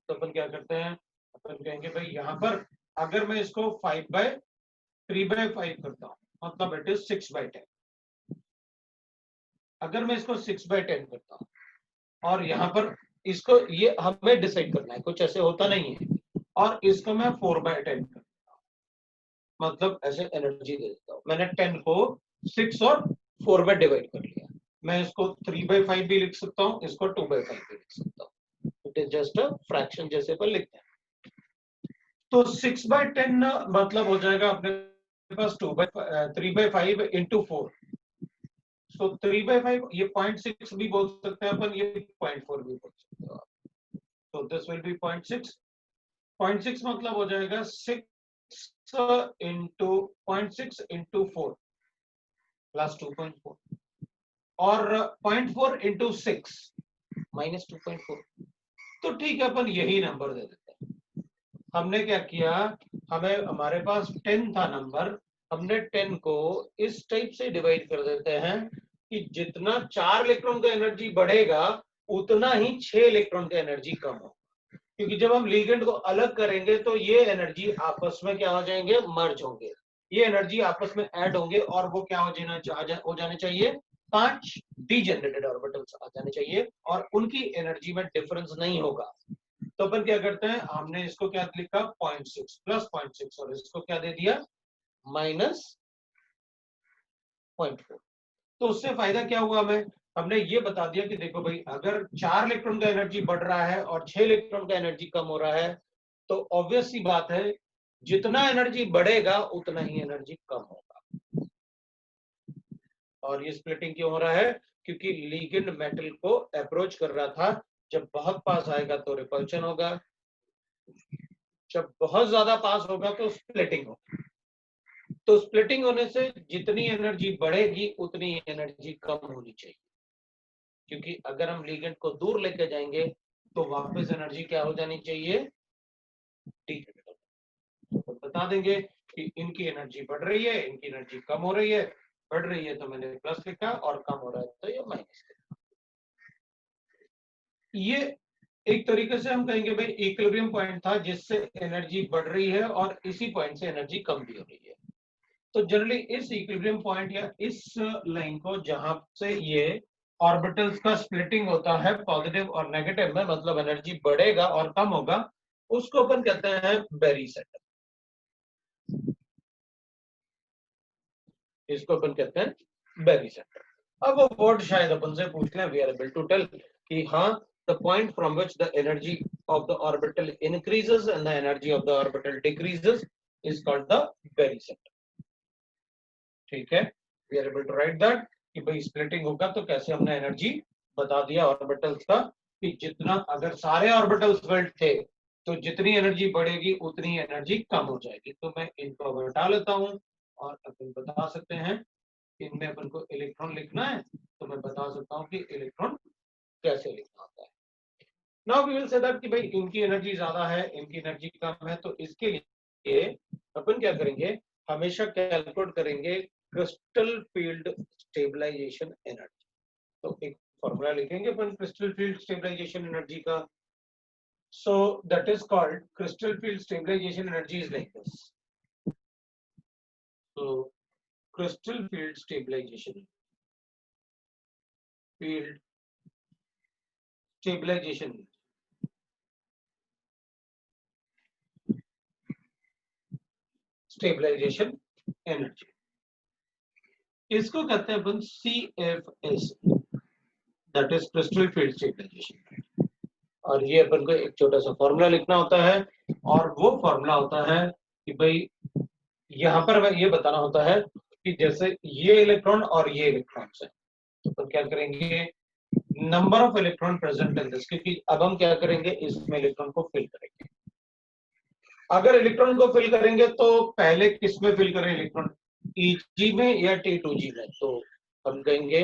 तो अपन क्या करते हैं, अपन कहेंगे भाई यहाँ पर अगर मैं इसको 3/5 करता हूँ, मतलब इट इज 6/10। अगर मैं इसको 6/10 करता हूँ और यहाँ पर इसको, ये हमें डिसाइड करना है, कुछ ऐसे होता नहीं है, और इसको मैं 4/10 करता हूँ, मतलब ऐसे एनर्जी दे देता हूँ। मैंने 10 को 6 और 4 में डिवाइड कर लिया। मैं इसको 3/5 भी लिख सकता हूँ, इसको 2/5 भी लिख सकता हूँ। It is just a fraction जैसे पर लिखते हैं। तो 6/10 मतलब हो जाएगा अपने पास 3/5 इंटू 4। सो 3/5, ये 0.6 भी बोल सकते हैं अपन, ये 0.4 भी बोल सकते हो आप। तो दिस विल बी 0.6। 0.6 मतलब हो जाएगा 6 इंटू 0.6 इंटू 4 प्लस 2.4, और 0.4 इंटू 6 माइनस 2.4। तो ठीक है, अपन यही नंबर दे देते हैं। हमने क्या किया, हमें, हमारे पास 10 था नंबर, हमने 10 को इस टाइप से डिवाइड कर देते हैं कि जितना 4 इलेक्ट्रॉन का एनर्जी बढ़ेगा उतना ही 6 इलेक्ट्रॉन का एनर्जी कम होगा। क्योंकि जब हम लिगेंड को अलग करेंगे तो ये एनर्जी आपस में क्या हो जाएंगे, मर्ज होंगे, ये एनर्जी आपस में ऐड होंगे और वो क्या हो जाने चाहिए, 5 डीजेनरेटेड ऑर्बिटल्स आ जाने चाहिए और उनकी एनर्जी में डिफरेंस नहीं होगा। तो अपन क्या करते हैं, हमने इसको क्या लिखा 0.6 प्लस 0.6 और इसको क्या दे दिया माइनस 0.4। तो उससे फायदा क्या हुआ हमें, हमने ये बता दिया कि देखो भाई अगर 4 इलेक्ट्रॉन का एनर्जी बढ़ रहा है और 6 इलेक्ट्रॉन का एनर्जी कम हो रहा है, तो ऑब्वियस सी बात है जितना एनर्जी बढ़ेगा उतना ही एनर्जी कम होगा। और ये स्प्लिटिंग क्यों हो रहा है, क्योंकि लिगेंड मेटल को अप्रोच कर रहा था, जब बहुत पास आएगा तो रिपल्शन होगा, जब बहुत ज्यादा पास होगा तो स्प्लिटिंग होगी। तो स्प्लिटिंग होने से जितनी एनर्जी बढ़ेगी उतनी एनर्जी कम होनी चाहिए, क्योंकि अगर हम लिगेंड को दूर लेके जाएंगे तो वापस एनर्जी क्या हो जानी चाहिए, तो बता देंगे कि इनकी एनर्जी बढ़ रही है, इनकी एनर्जी कम हो रही है, बढ़ रही है तो मैंने प्लस लिखा और कम हो रहा है तो ये माइनस लिखा। ये एक तरीके से हम कहेंगे भाई इक्विलिब्रियम पॉइंट था जिससे एनर्जी बढ़ रही है और इसी पॉइंट से एनर्जी कम भी हो रही है। तो जनरली इस इक्विलिब्रियम पॉइंट या इस लाइन को जहां से ये ऑर्बिटल्स का स्प्लिटिंग होता है पॉजिटिव और नेगेटिव में, मतलब एनर्जी बढ़ेगा और कम होगा, उसको अपन कहते हैं बेरी सेंटर। इसको अपन कहते हैं बेरी सेंटर। अब वो वर्ड शायद अपन से पूछ लें, we are able to tell कि हाँ, the point from which the energy of the orbital increases and the energy of the orbital decreases is called the barycentre. ठीक है, we are able to write that कि भाई splitting होगा तो कैसे, हमने एनर्जी बता दिया ऑर्बिटल्स का कि जितना, अगर सारे ऑर्बिटल्स फिल्ड थे तो जितनी एनर्जी बढ़ेगी उतनी एनर्जी कम हो जाएगी। तो मैं इनको हटा लेता हूं और अपन बता सकते हैं, इनमें अपन को इलेक्ट्रॉन लिखना है तो मैं बता सकता हूं कि इलेक्ट्रॉन कैसे लिखना होता है। Now we will say that कि भाई इनकी एनर्जी ज्यादा है, इनकी एनर्जी कम है, तो इसके लिए अपन क्या करेंगे, हमेशा कैलकुलेट करेंगे क्रिस्टल फील्ड स्टेबलाइजेशन एनर्जी। तो एक फॉर्मूला लिखेंगे अपन क्रिस्टल फील्ड स्टेबलाइजेशन एनर्जी का। So that is called crystal field stabilisation energy is like this. So crystal field stabilisation stabilisation energy, इसको कहते हैं अपन CFS, that is crystal field stabilisation. और ये अपन को एक छोटा सा फॉर्मूला लिखना होता है, और वो फॉर्मूला होता है कि भाई यहाँ पर ये बताना होता है कि जैसे ये इलेक्ट्रॉन और ये इलेक्ट्रॉन्स है, तो अपन क्या करेंगे, number of electron present in this, क्योंकि अब हम क्या करेंगे, इसमें इलेक्ट्रॉन को फिल करेंगे। अगर इलेक्ट्रॉन को फिल करेंगे तो पहले किस में फिल करें इलेक्ट्रॉन, EG में या T2G में? तो हम कहेंगे,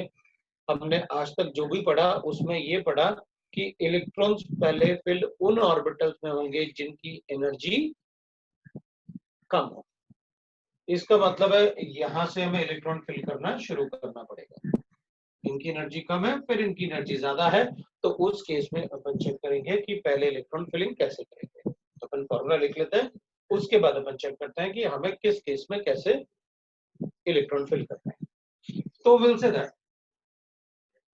हमने आज तक जो भी पढ़ा उसमें ये पढ़ा कि इलेक्ट्रॉन्स पहले फिल उन ऑर्बिटल्स में होंगे जिनकी एनर्जी कम हो। इसका मतलब है यहां से हमें इलेक्ट्रॉन फिल करना शुरू करना पड़ेगा। इनकी एनर्जी कम है, फिर इनकी एनर्जी ज्यादा है, तो उस केस में अपन चेक करेंगे कि पहले इलेक्ट्रॉन फिलिंग कैसे करेंगे। तो अपन फॉर्मूला लिख लेते हैं, उसके बाद अपन चेक करते हैं कि हमें किस केस में कैसे इलेक्ट्रॉन फिल करना है। तो will say that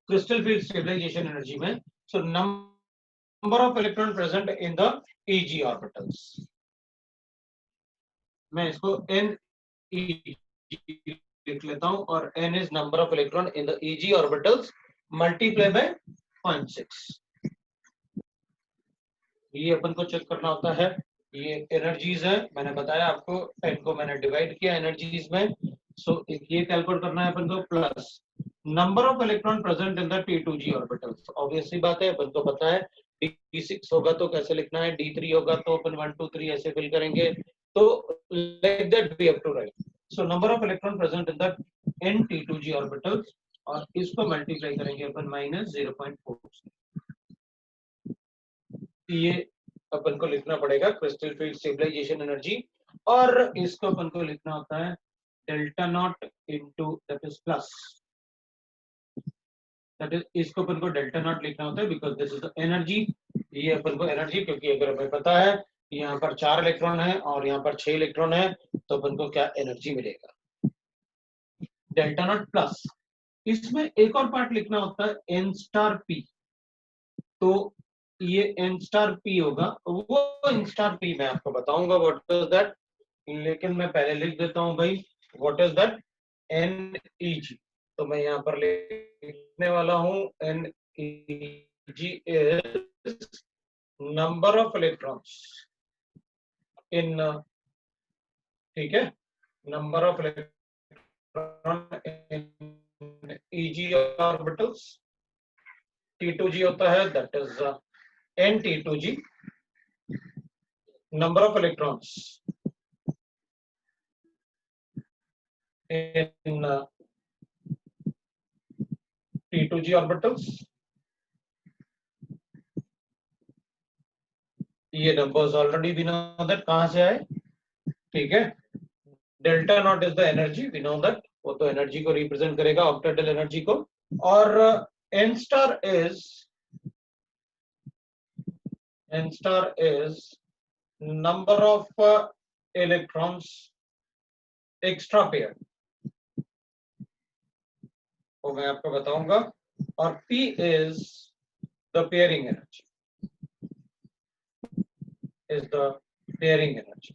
crystal field stabilisation energy में, so number of electron present in the EG orbitals, मैं इसको NEG लिख लेता हूं, और N is number of electron in the EG orbitals multiply by 0.6। ये अपन को चेक करना होता है। ये एनर्जीज है, मैंने बताया आपको, 10 को मैंने डिवाइड किया एनर्जीज में। सो ये कैलकुलेट करना है अपन को, plus number of electron present in the T2G orbitals. Obviously बात है, अपन को पता है D6 होगा तो कैसे लिखना है, D3 होगा तो अपन 1 2 3 ऐसे फिल करेंगे। तो like that we have to write, so number of electron present in the n T2G orbitals, और इसको मल्टीप्लाई करेंगे अपन -0.4। ये अपन को लिखना पड़ेगा क्रिस्टल फील्ड स्टेबलाइजेशन एनर्जी, और इसको अपन को लिखना होता है delta not into, that is plus, that is, इसको अपन को डेल्टा नॉट लिखना होता है because this is the energy. ये अपन को एनर्जी, क्योंकि अगर हमें पता है यहाँ पर 4 इलेक्ट्रॉन है और यहाँ पर 6 इलेक्ट्रॉन है, तो अपन को क्या एनर्जी मिलेगा, डेल्टा नॉट प्लस। इसमें एक और पार्ट लिखना होता है n स्टार p। तो ये n स्टार p होगा, वो n स्टार p मैं आपको बताऊंगा व्हाट इज दैट, लेकिन मैं पहले लिख देता हूं भाई व्हाट इज दैट NEG। तो मैं यहाँ पर लिखने वाला हूं NEG is number of electrons in, ठीक है, number of electron in EG orbitals. T2G होता है, that is NT2G, number of electrons in T2G orbitals। ये numbers already we know that कहां से आए, ठीक है। Delta not is the energy, we know that, वो तो एनर्जी को रिप्रेजेंट करेगा, ऑक्टेटल एनर्जी को। और n star is number of electrons extra pair, वो मैं आपको बताऊंगा। और P is the pairing energy, is the pairing energy.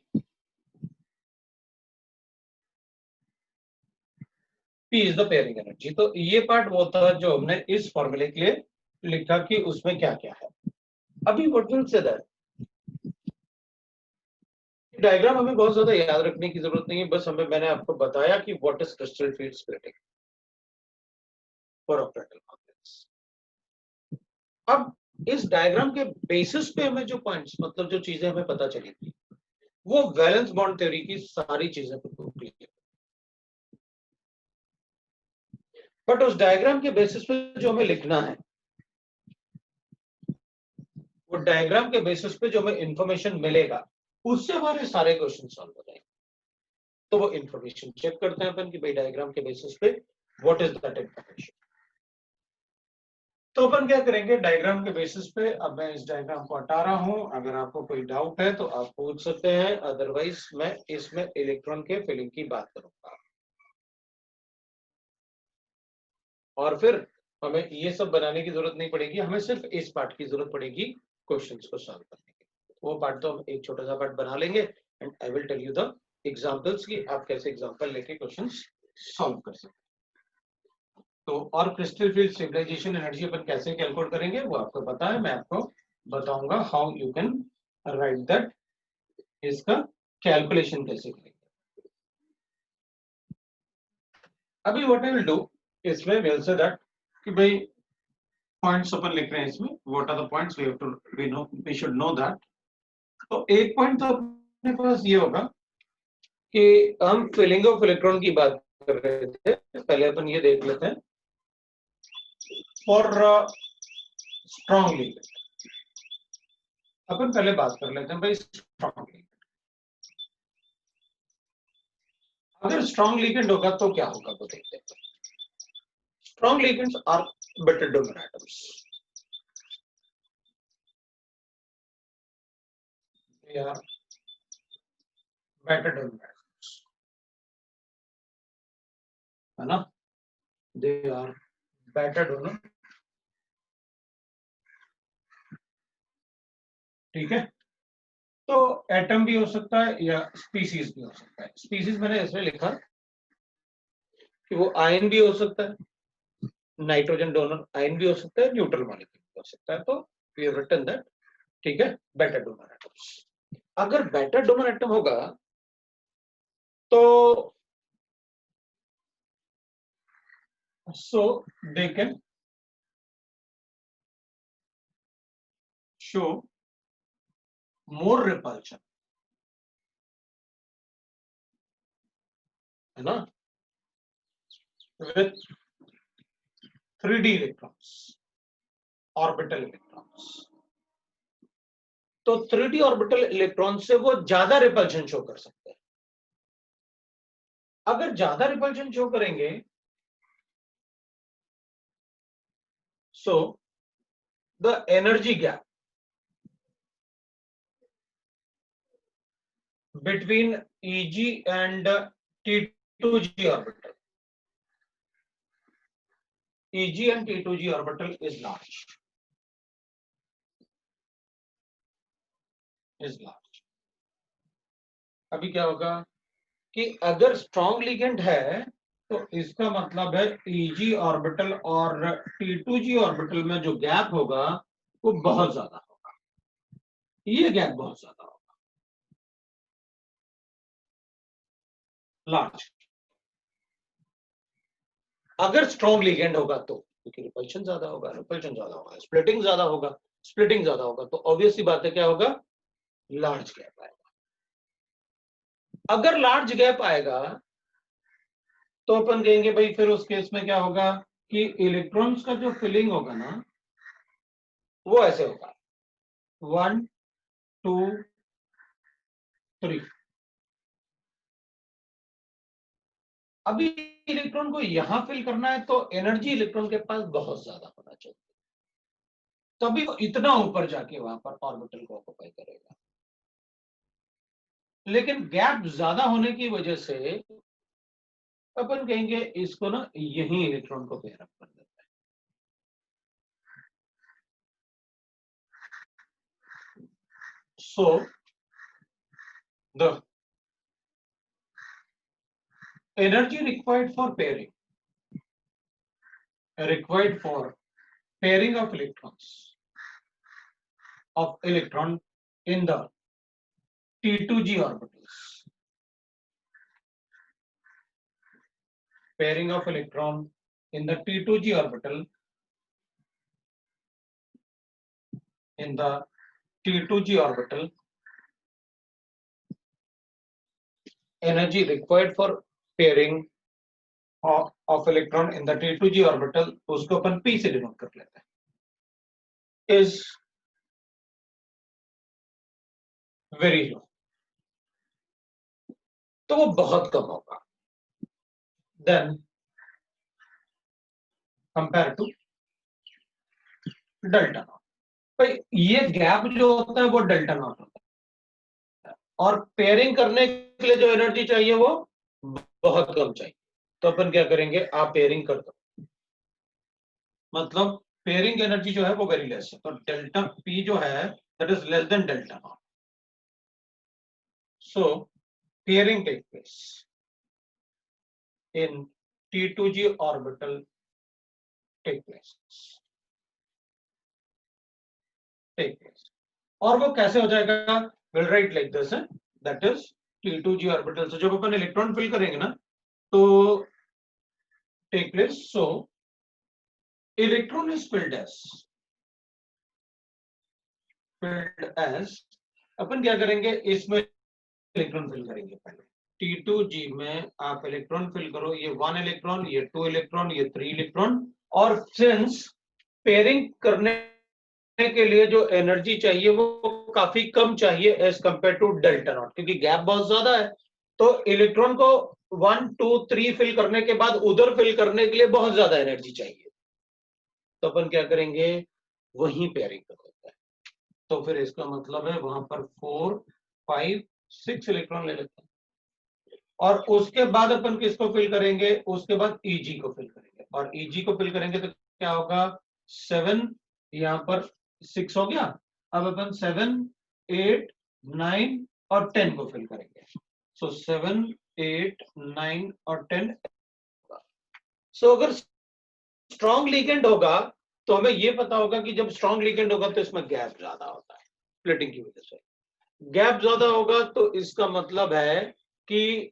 P is the pairing energy. तो ये पार्ट वो था जो हमने इस फॉर्मूले के लिए लिखा कि उसमें क्या क्या है। अभी what will say that diagram हमें बहुत ज्यादा याद रखने की जरूरत नहीं है, बस मैंने आपको बताया कि what is crystal field splitting for orbital complex. अब इस डायग्राम के बेसिस पे हमें जो पॉइंट्स, मतलब जो चीजें हमें पता चली थी, वो वैलेंस बॉन्ड थ्योरी की सारी चीजें क्लियर। बट उस डायग्राम के बेसिस पे जो हमें लिखना है, वो डायग्राम के बेसिस पे जो हमें इंफॉर्मेशन मिलेगा, उससे हमारे सारे क्वेश्चन सॉल्व हो जाएंगे। तो वो इंफॉर्मेशन चेक करते हैं अपन कि भाई डायग्राम के बेसिस पे व्हाट इज दैट इंफॉर्मेशन। तो अपन क्या करेंगे डायग्राम के बेसिस पे। अब मैं इस डायग्राम को हटा रहा हूं, अगर आपको कोई डाउट है तो आप पूछ सकते हैं, अदरवाइज मैं इसमें इलेक्ट्रॉन के फिलिंग की बात करूंगा। और फिर हमें ये सब बनाने की जरूरत नहीं पड़ेगी, हमें सिर्फ इस पार्ट की जरूरत पड़ेगी क्वेश्चंस को सॉल्व करने की। वो पार्ट तो हम एक छोटा सा पार्ट बना लेंगे and I will tell you the examples कि आप कैसे एग्जांपल लेके क्वेश्चंस सॉल्व कर सकते हैं। तो और क्रिस्टल फील्ड स्टेबलाइजेशन एनर्जी अपन कैसे कैलकुलेट करेंगे वो आपको पता है, मैं आपको बताऊंगा how you can write that, इसका कैलकुलेशन कैसे करेंगे। अभी व्हाट आई विल डू, इसमें विल से दैट कि भाई पॉइंट्स अपन लिख रहे हैं इसमें, what are the points we have to we should know that. तो एक पॉइंट तो अपने पास ये होगा कि हम फिलिंग ऑफ इलेक्ट्रॉन की बात कर रहे थे, पहले अपन ये देख लेते हैं। फॉर स्ट्रॉन्ग लिगेंड अपन पहले बात कर लेते हैं भाई, स्ट्रॉन्ग लिगेंड। अगर स्ट्रॉन्ग लिगेंड होगा तो क्या होगा वो देखते हैं। Strong ligands are better donor atoms, they are better donor atoms, है ना, they are better donor। ठीक है, तो एटम भी हो सकता है या स्पीसीज भी हो सकता है। स्पीसीज मैंने इसमें लिखा कि वो आयन भी हो सकता है, नाइट्रोजन डोनर आयन भी हो सकता है, न्यूट्रल मॉलिक्यूल भी हो सकता है। तो वी हैव रिटन दैट, ठीक है, बेटर डोनर एटम्स। अगर बेटर डोनर एटम होगा तो so they can show more repulsion, है ना, with 3D electrons, orbital electrons. तो 3D ऑर्बिटल इलेक्ट्रॉन से वो ज्यादा रिपल्शन शो कर सकते हैं। अगर ज्यादा रिपल्शन शो करेंगे so the energy gap between EG and T2G orbital, EG and T2G orbital is large, is large। अभी क्या होगा कि अगर स्ट्रॉन्ग लिगेंड है तो इसका मतलब है EG ऑर्बिटल और T2G ऑर्बिटल में जो गैप होगा वो बहुत ज्यादा होगा, ये गैप बहुत ज्यादा होगा, लार्ज। अगर स्ट्रॉन्ग लिगेंड होगा तो क्योंकि रिपल्शन ज्यादा होगा, रिपल्शन ज्यादा होगा, स्प्लिटिंग ज्यादा होगा, स्प्लिटिंग ज्यादा होगा, तो ऑब्वियस सी बात है क्या होगा, लार्ज गैप आएगा। अगर लार्ज गैप आएगा तो अपन कहेंगे भाई फिर उस केस में क्या होगा कि इलेक्ट्रॉन्स का जो फिलिंग होगा ना वो ऐसे होगा 1 2 3। अभी इलेक्ट्रॉन को यहां फिल करना है तो एनर्जी इलेक्ट्रॉन के पास बहुत ज्यादा होना चाहिए, तभी वो इतना ऊपर जाके वहां पर ऑर्बिटल को ऑक्युपाई करेगा। लेकिन गैप ज्यादा होने की वजह से अपन कहेंगे इसको ना यही इलेक्ट्रॉन को पेयर अप कर देते हैं। So the energy required for pairing of electron in the T2G orbitals. Pairing of electron in the T2G orbital energy required for pairing of electron in the T2G orbital, उसको अपन P से denote कर लेते हैं, is very low, तो वो बहुत कम होगा then compared to delta not. भाई ये गैप जो होता है वो डेल्टा नॉट होता है, और पेयरिंग करने के लिए जो एनर्जी चाहिए वो बहुत कम चाहिए। तो अपन क्या करेंगे, आप पेयरिंग कर दो, मतलब पेयरिंग एनर्जी जो है वो वेरी लेस है, तो डेल्टा पी जो है that is less than delta naught. So pairing take place in T2G orbital take place और वो कैसे हो जाएगा, will write like this, that is T2G orbital से जब अपन इलेक्ट्रॉन फिल करेंगे ना तो take place, so electron is filled as अपन क्या करेंगे, इसमें इलेक्ट्रॉन फिल करेंगे पहले T2G में आप इलेक्ट्रॉन फिल करो, ये 1 इलेक्ट्रॉन, ये 2 इलेक्ट्रॉन, ये 3 इलेक्ट्रॉन, और सिंस पेयरिंग करने के लिए जो एनर्जी चाहिए वो काफी कम चाहिए as compare to delta nought, क्योंकि गैप बहुत ज्यादा है, तो इलेक्ट्रॉन को 1 2 3 फिल करने के बाद उधर फिल करने के लिए बहुत ज्यादा एनर्जी चाहिए, तो अपन क्या करेंगे, वहीं पेयरिंग कर देते हैं। तो फिर इसका मतलब है वहां पर 4 5 6 इलेक्ट्रॉन ले लेते हैं, और उसके बाद अपन किसको फिल करेंगे, उसके बाद Eg को फिल करेंगे, और Eg को फिल करेंगे तो क्या होगा, 7 यहाँ पर 6 हो गया, अब अपन 7 8 9 और 10 को फिल करेंगे, सो 7 8 9 और 10। सो अगर स्ट्रॉन्ग लिगेंड होगा तो हमें ये पता होगा कि जब स्ट्रॉन्ग लिगेंड होगा तो इसमें गैप ज्यादा होता है स्प्लिटिंग की वजह से, गैप ज्यादा होगा तो इसका मतलब है कि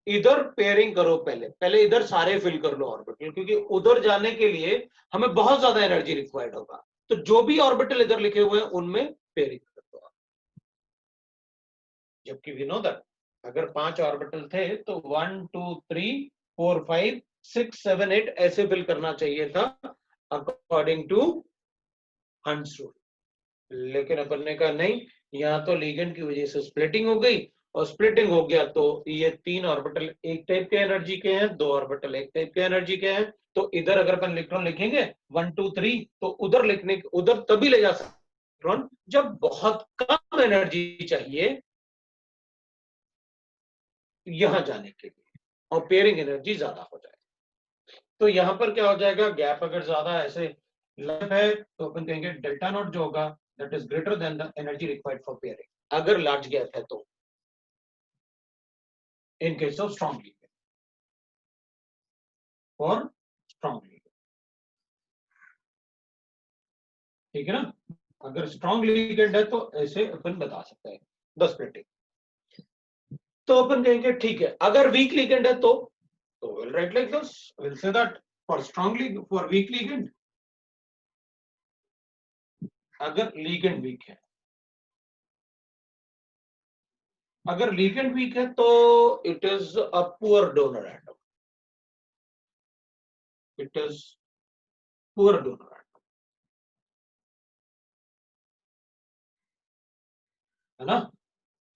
इधर पेयरिंग करो, पहले इधर सारे फिल कर लो ऑर्बिटल, क्योंकि उधर जाने के लिए हमें बहुत ज्यादा एनर्जी रिक्वायर्ड होगा, तो जो भी ऑर्बिटल इधर लिखे हुए हैं उनमें पेयरिंग कर दो। जबकि वी नो दैट अगर 5 ऑर्बिटल थे तो 1 2 3 4 5 6 7 8 ऐसे फिल करना चाहिए था अकॉर्डिंग टू हंट्स रूल, लेकिन अपन ने कहा नहीं, यहाँ तो लिगेंड की वजह से स्प्लिटिंग हो गई, और स्प्लिटिंग हो गया तो ये 3 ऑर्बिटल एक टाइप के एनर्जी के हैं, 2 ऑर्बिटल एक टाइप के एनर्जी के हैं, तो इधर अगर अपन इलेक्ट्रॉन लिखेंगे 1 2 3 तो उधर लिखने उधर तभी ले जा सकते इलेक्ट्रॉन जब बहुत कम एनर्जी चाहिए यहां जाने के लिए और पेयरिंग एनर्जी ज्यादा हो जाए। तो यहां पर क्या हो जाएगा, गैप अगर ज्यादा ऐसे लैप है तो अपन कहेंगे डेल्टा नॉट जो होगा that is greater than the energy required for pairing, अगर लार्ज गैप है तो, इन case of strong ligand, for strong ligand, ठीक है ना, अगर स्ट्रॉन्ग लिगेंड है तो ऐसे अपन बता सकते हैं 10 प्लेटिंग। तो अपन कहेंगे ठीक है, अगर वीक लिगेंड है तो will write like this, will say that for strong for weak ligand, अगर लिगेंड वीक है, अगर लिगेंड वीक है तो it is a poor donor atom, it is poor donor atom, है ना।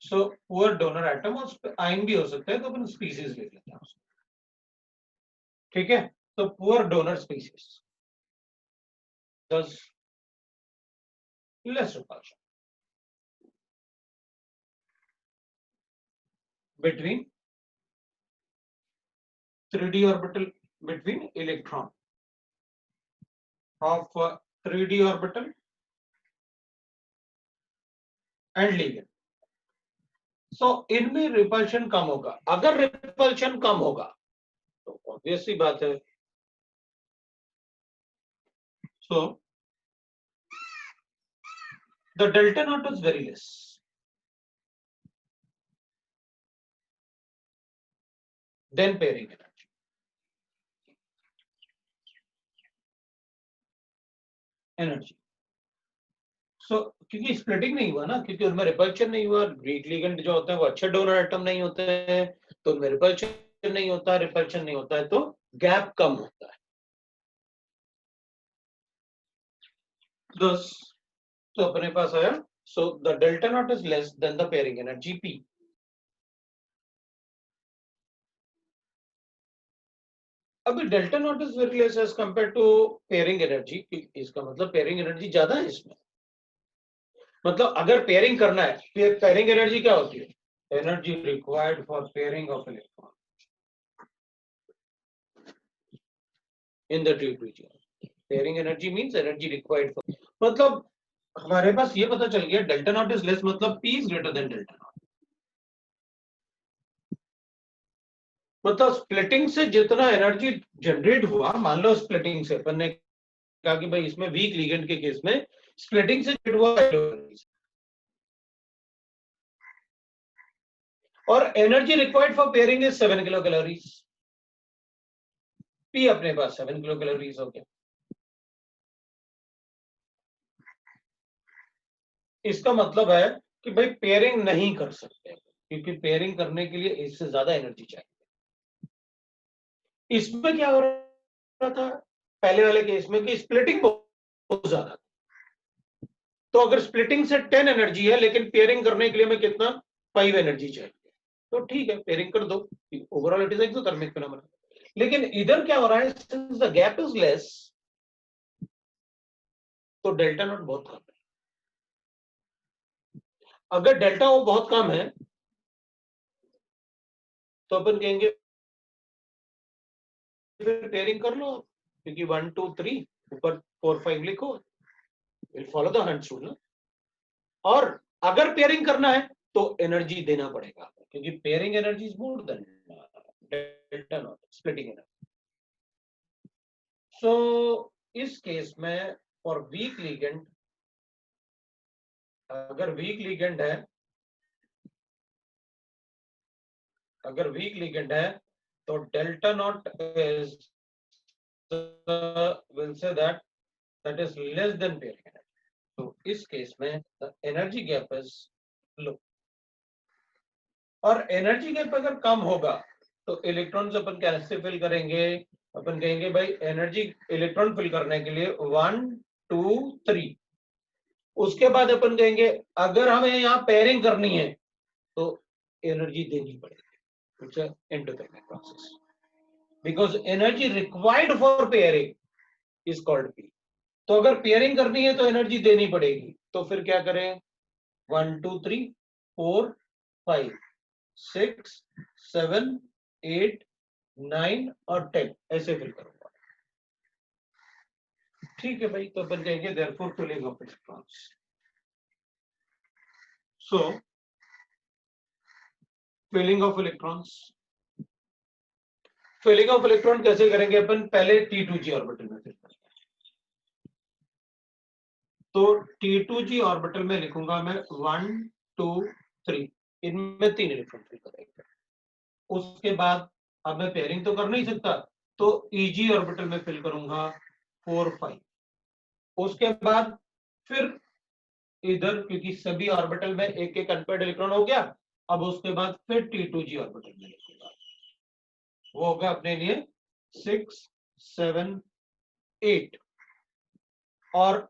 सो पुअर डोनर एटम, और ion भी हो सकता है तो अपन स्पीसीज लिख लेते हैं उसको, ठीक है। तो poor donor species does less repulsion between 3d orbital between electron of 3d orbital and ligand. So इनमें रिपल्शन कम होगा। अगर रिपल्शन कम होगा तो ऑब्वियस सी बात है, so the delta not is very less. Than pairing energy. So क्योंकि splitting नहीं हुआ ना, क्योंकि उनमें रिपल्शन नहीं हुआ, वीक लिगेंड जो होते हैं वो अच्छे डोनर एटम नहीं होते हैं, तो उनमें रिपल्शन नहीं होता, रिपल्शन नहीं होता है तो गैप कम होता है। तो अपने पास आया, so the delta not is less than the pairing energy P. अभी delta not is very less as compare to pairing energy. इसका मतलब पेयरिंग एनर्जी ज्यादा है इसमें। मतलब अगर पेयरिंग करना है, पेयरिंग एनर्जी क्या होती है? Energy required for pairing of electron in the T2G। Pairing energy means energy required for, मतलब हमारे पास ये पता चल गया डेल्टा नॉट इज लेस मतलब P is greater than delta not. मतलब स्प्लिटिंग से जितना एनर्जी जनरेट हुआ, मान लो स्प्लिटिंग से अपन ने कहा कि भाई इसमें वीक लिगेंड के केस में स्प्लिटिंग से जनरेट हुआ और energy required for pairing is 7 kilo calories. P अपने पास 7 किलो कैलोरीज हो गया। इसका मतलब है कि भाई पेयरिंग नहीं कर सकते, क्योंकि पेयरिंग करने के लिए इससे ज्यादा एनर्जी चाहिए। इसमें क्या हो रहा था पहले वाले केस में कि स्प्लिटिंग बहुत ज्यादा, तो अगर स्प्लिटिंग से 10 एनर्जी है लेकिन पेयरिंग करने के लिए मैं कितना 5 एनर्जी चाहिए, तो ठीक है पेयरिंग कर दो, overall it is exothermic phenomena. लेकिन इधर क्या हो रहा है, since the gap is less तो डेल्टा नॉट बहुत कम है। अगर डेल्टा वो बहुत कम है तो अपन कहेंगे फिर पेयरिंग कर लो, क्योंकि 1 2 3 ऊपर 4 5 लिखो, will follow the hunts rule ना। और अगर पेयरिंग करना है तो एनर्जी देना पड़ेगा, क्योंकि pairing energy is more than delta naught splitting energy. So इस केस में फॉर वीक लिगेंड, अगर वीक लिगेंड है, अगर वीक लिगेंड है तो delta not is will say that is less than pairing energy. तो इस केस में the energy gap is low. और एनर्जी गैप अगर कम होगा तो इलेक्ट्रॉन्स अपन कैसे फिल करेंगे? अपन कहेंगे भाई एनर्जी इलेक्ट्रॉन फिल करने के लिए 1 2 3। उसके बाद अपन कहेंगे अगर हमें यहाँ पेयरिंग करनी है तो एनर्जी देनी पड़ेगी। It's endothermic process because energy required for pairing is called P. तो अगर पेयरिंग करनी है तो एनर्जी देनी पड़ेगी, तो फिर क्या करें? 1 2 3 4 5 6 7 8 9 और 10 ऐसे फिल करूंगा। ठीक है भाई, तो अपन कहेंगे therefore filling of electrons. So filling of electrons, filling of electron कैसे करेंगे अपन? पहले T2G ऑर्बिटल में फिल करेंगे। तो T2G ऑर्बिटल में लिखूंगा मैं 1 2 3, इनमें 3 इलेक्ट्रॉन फिल करेंगे। उसके बाद अब मैं पेयरिंग तो कर नहीं सकता, तो EG ऑर्बिटल में फिल करूंगा 4 5। उसके बाद फिर इधर, क्योंकि सभी ऑर्बिटल में एक एक अनपेयर्ड इलेक्ट्रॉन हो गया, अब उसके बाद फिर T2G ऑर्बिटल में लिखूंगा, वो होगा अपने लिए 6 7 8। और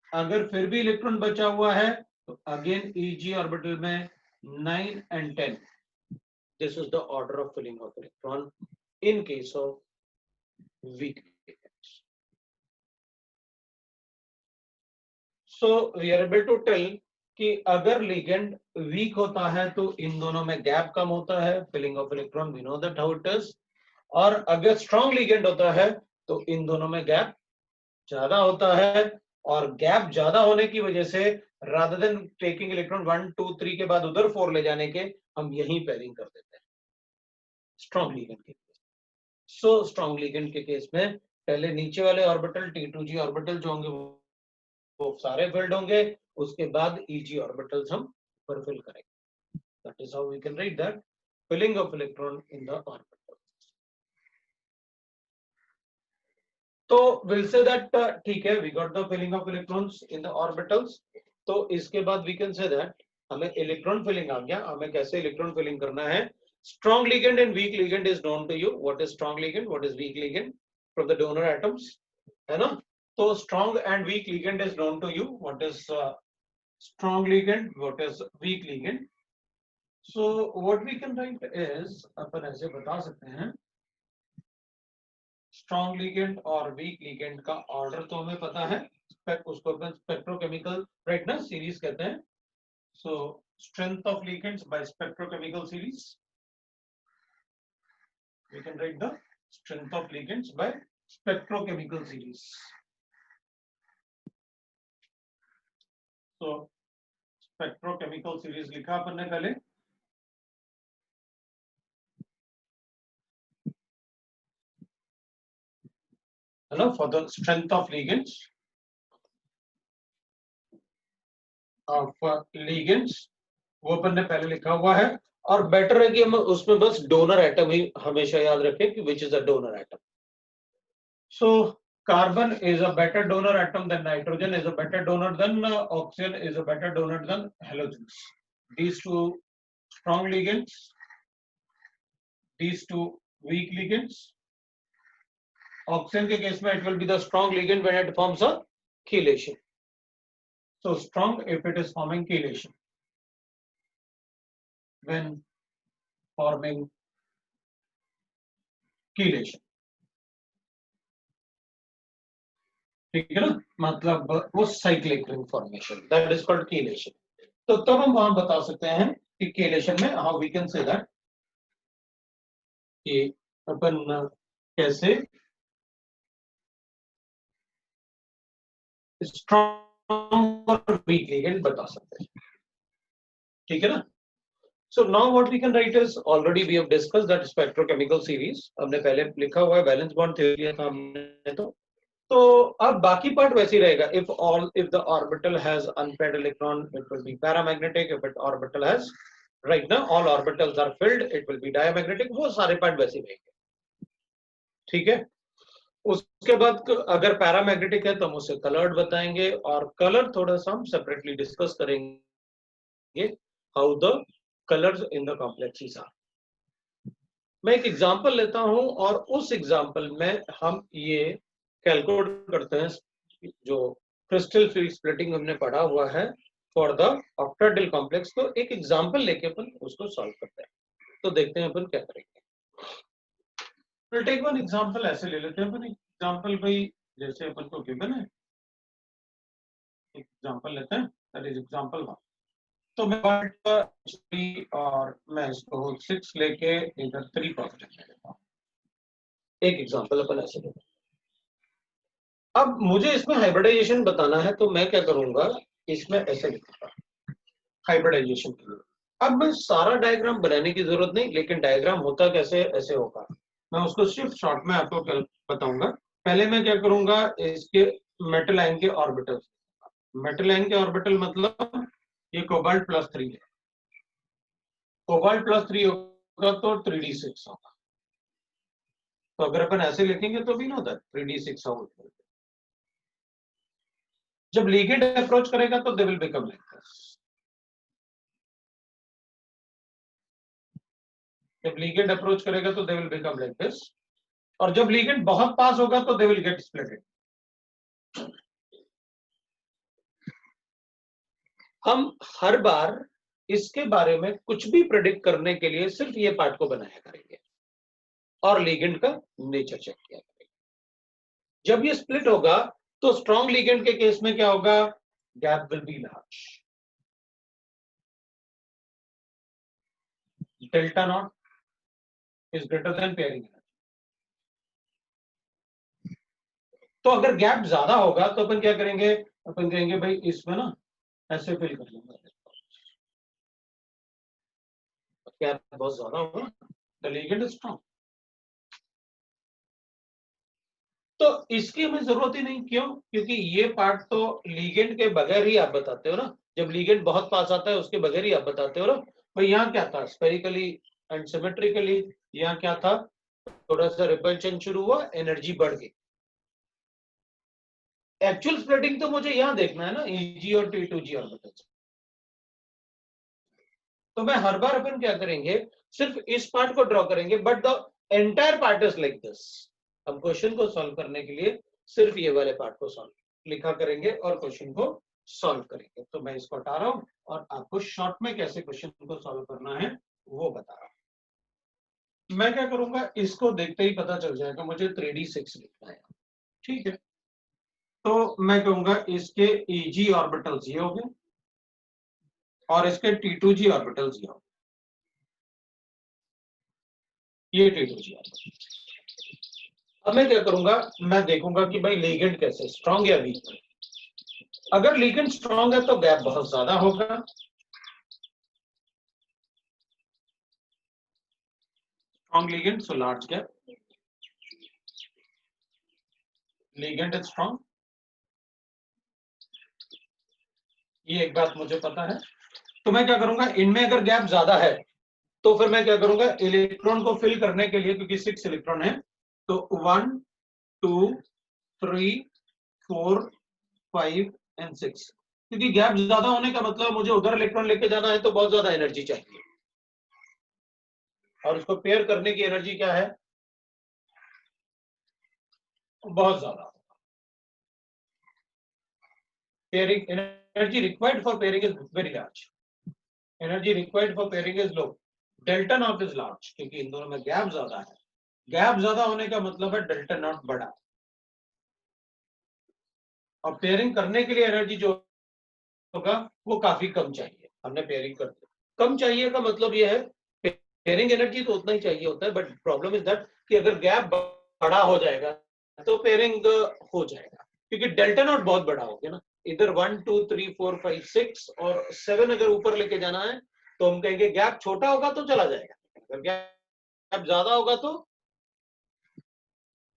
अगर फिर भी इलेक्ट्रॉन बचा हुआ है तो अगेन EG ऑर्बिटल में 9 and 10। This is the order of filling of electron in case of weak. So we are able to tell कि अगर लिगेंड वीक होता है तो इन दोनों में गैप कम होता है, filling of electron we know that how it is. और अगर स्ट्रॉन्ग लिगेंड होता है तो इन दोनों में गैप ज्यादा होता है, और गैप ज्यादा होने की वजह से रादर देन टेकिंग इलेक्ट्रॉन 1 2 3 के बाद उधर 4 ले जाने के, हम यहीं पेयरिंग कर देते हैं स्ट्रॉन्ग लिगेंड के केस। सो स्ट्रॉन्ग लिगेंड के केस में पहले नीचे वाले ऑर्बिटल T2G ऑर्बिटल जो होंगे वो सारे फिल्ड होंगे, उसके बाद EG ऑर्बिटल्स हम ऊपर फिल करेंगे। That is how we can write that filling of electron in the orbital. तो विल से दैट ठीक है, we got the filling of electrons in the orbitals. तो इसके बाद वी कैन से दैट हमें इलेक्ट्रॉन फिलिंग आ गया। हमें कैसे इलेक्ट्रॉन फिलिंग करना है? Strong ligand and weak ligand is known to you. What is strong ligand, what is weak ligand from the donor atoms, है ना? तो strong and weak ligand is known to you. What is strong ligand, what is weak ligand? So what we can write is, अपन ऐसे बता सकते हैं strong ligand और weak ligand का ऑर्डर तो हमें पता है, उसको अपन स्पेक्ट्रोकेमिकल राइट ना सीरीज कहते हैं। So strength of ligands by spectrochemical series, we can write the strength of ligands by spectrochemical series. तो स्पेक्ट्रोकेमिकल सीरीज लिखा अपन ने पहले, है ना, for the strength of ligands वो अपन ने पहले लिखा हुआ है। और बेटर है कि हम उसमें बस डोनर एटम ही हमेशा याद रखें कि which is a donor atom. So carbon is a better donor atom than nitrogen is a better donor than oxygen is a better donor than halogens. these two strong ligands, these two weak ligands. Oxygen के case में it will be the strong ligand when it forms a chelation. So strong if it is forming chelation. When forming chelation, ठीक है ना, मतलब वो cyclic ring formation, that is called chelation. तो तब हम वहां बता सकते हैं कि chelation में how we can say that कि अपन कैसे स्ट्रॉन्ग और वीक लिगेंड बता सकते हैं, ठीक है ना? So now what we can write is, already we have discussed that spectrochemical series, हमने पहले लिखा हुआ है, वैलेंस बॉन्ड थ्योरी था हमने। तो अब बाकी पार्ट वैसे ही रहेगा। if the orbital has unpaired electron it will be paramagnetic, if it orbital has right now all orbitals are filled it will be diamagnetic, वो सारे पार्ट वैसे ही रहेंगे, ठीक है? उसके बाद अगर पैरामैग्नेटिक है तो हम उसे कलर्ड बताएंगे, और कलर थोड़ा सा हम सेपरेटली डिस्कस करेंगे, how the colours in the complexes are. मैं एक एग्जांपल लेता हूं और उस एग्जांपल में हम ये कैलकुलेट करते हैं जो क्रिस्टल फ्री स्प्लिटिंग हमने पढ़ा हुआ है फॉर द ऑक्टाहेड्रल कॉम्प्लेक्स। तो एक एग्जांपल लेके अपन उसको सॉल्व करते हैं, तो देखते हैं अपन क्या करेंगे। We'll take one example, ऐसे ले लेते हैं अपन एग्जांपल भाई, जैसे अपन को गिवन है एग्जांपल लेते हैं, दैट इज एग्जांपल 1। तो मैं और मैं इसको 6 लेके इधर 3 पॉजिटिव ले लेता हूँ। एक एग्जांपल अपन ऐसे लेते हैं। अब मुझे इसमें हाइब्रिडाइजेशन बताना है, तो मैं क्या करूंगा, इसमें ऐसे लिखूंगा हाइब्रिडाइजेशन के लिए। अब मैं सारा डायग्राम बनाने की जरूरत नहीं, लेकिन डायग्राम होता कैसे ऐसे होगा, मैं उसको सिर्फ शॉर्ट में आपको बताऊंगा। पहले मैं क्या करूंगा, इसके मेटल आयन के ऑर्बिटल, मेटल आयन के ऑर्बिटल मतलब ये कोबाल्ट +3 है, कोबाल्ट +3 होगा तो 3d6 होगा। तो अगर अपन ऐसे लिखेंगे तो भी ना होता 3d6 होगा। जब लिगेंड अप्रोच करेगा तो they will become like this. जब लिगेंड अप्रोच करेगा तो they will become like this, और जब लिगेंड बहुत पास होगा तो दे विल गेट स्प्लिटेड। हम हर बार इसके बारे में कुछ भी प्रेडिक्ट करने के लिए सिर्फ ये पार्ट को बनाया करेंगे और लिगेंड का नेचर चेक किया करेंगे। जब ये स्प्लिट होगा तो स्ट्रॉन्ग लिगेंड के केस में क्या होगा, gap will be large, delta not is greater than pairing energy. तो अगर गैप ज्यादा होगा तो अपन क्या करेंगे, अपन कहेंगे भाई इसमें ना ऐसे फिल कर लेंगे, गैप बहुत ज्यादा होगा, द लिगेंड इज स्ट्रांग। तो इसकी हमें जरूरत ही नहीं, क्यों? क्योंकि ये पार्ट तो लीगेंड के बगैर ही आप बताते हो ना, जब लीगेंड बहुत पास आता है उसके बगैर ही आप बताते हो ना। भाई यहाँ क्या था, स्पेरिकली एंड सिमेट्रिकली, यहाँ क्या था, थोड़ा सा रिपल्शन शुरू हुआ, एनर्जी बढ़ गई। एक्चुअल स्प्लिटिंग तो मुझे यहाँ देखना है ना, ईजी और T2G ऑर्बिटल्स। तो मैं हर बार अपन क्या करेंगे, सिर्फ इस पार्ट को ड्रॉ करेंगे, but the entire part is like this. हम क्वेश्चन को सॉल्व करने के लिए सिर्फ ये वाले पार्ट को सॉल्व लिखा करेंगे और क्वेश्चन को सॉल्व करेंगे। तो मैं इसको हटा रहा हूं और आपको शॉर्ट में कैसे क्वेश्चन को सॉल्व करना है वो बता रहा हूं। मैं क्या करूंगा, इसको देखते ही पता चल जाएगा मुझे 3D6 लिखना है, ठीक है। तो मैं कहूंगा इसके Eg ऑर्बिटल्स ये हो गए और इसके T2G ऑर्बिटल्स ये हो गए, ये T2G ऑर्बिटल। अब मैं क्या करूंगा, मैं देखूंगा कि भाई लिगेंड कैसे, स्ट्रांग या वीक। अगर लिगेंड स्ट्रांग है तो गैप बहुत ज्यादा होगा, strong ligand, so large gap. Ligand is strong. ये एक बात मुझे पता है। तो मैं क्या करूंगा, इनमें अगर गैप ज्यादा है तो फिर मैं क्या करूंगा, इलेक्ट्रॉन को फिल करने के लिए, क्योंकि 6 इलेक्ट्रॉन है, तो 1 2 3 4 5 एंड 6, क्योंकि गैप ज्यादा होने का मतलब मुझे उधर इलेक्ट्रॉन लेके जाना है तो बहुत ज्यादा एनर्जी चाहिए, और उसको पेयर करने की एनर्जी क्या है, बहुत ज्यादा। Pairing energy required for pairing is very large, energy required for pairing is low, delta not is large, क्योंकि इन दोनों में गैप ज्यादा है। गैप ज्यादा होने का मतलब है डेल्टा नॉट बड़ा, और पेयरिंग करने के लिए एनर्जी जो होगा वो काफी कम चाहिए। हमने पेयरिंग कर दिया, कम चाहिए का मतलब ये है, पेयरिंग एनर्जी तो उतना ही चाहिए होता है, बट प्रॉब्लम इज दैट कि अगर गैप बड़ा हो जाएगा तो पेयरिंग हो जाएगा, क्योंकि डेल्टा नॉट बहुत बड़ा हो गया ना। इधर 1 2 3 4 5 6 और 7 अगर ऊपर लेके जाना है तो हम कहेंगे गैप छोटा होगा तो चला जाएगा, अगर गैप ज्यादा होगा तो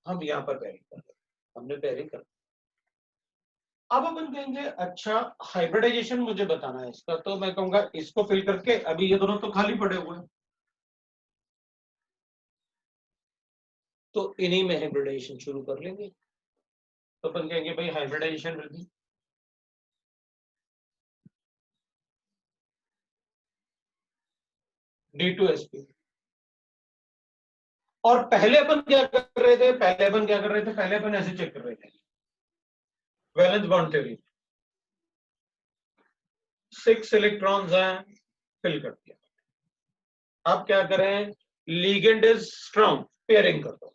हम यहाँ पर पेयरिंग कर रहे, हमने पेयरिंग कर। अब अपन कहेंगे अच्छा हाइब्रिडाइजेशन मुझे बताना है इसका, तो मैं कहूंगा इसको फिल करके, अभी ये दोनों तो खाली पड़े हुए हैं, तो इन्हीं में हाइब्रिडाइजेशन शुरू कर लेंगे। तो अपन कहेंगे भाई हाइब्रिडाइजेशन विल बी D2sp। और पहले अपन क्या कर रहे थे, पहले अपन ऐसे चेक कर रहे थे, वैलेंस बॉन्ड थ्योरी, 6 इलेक्ट्रॉन्स हैं, फिल कर दिया। अब क्या करें, लिगेंड इज स्ट्रांग, पेयरिंग कर दो,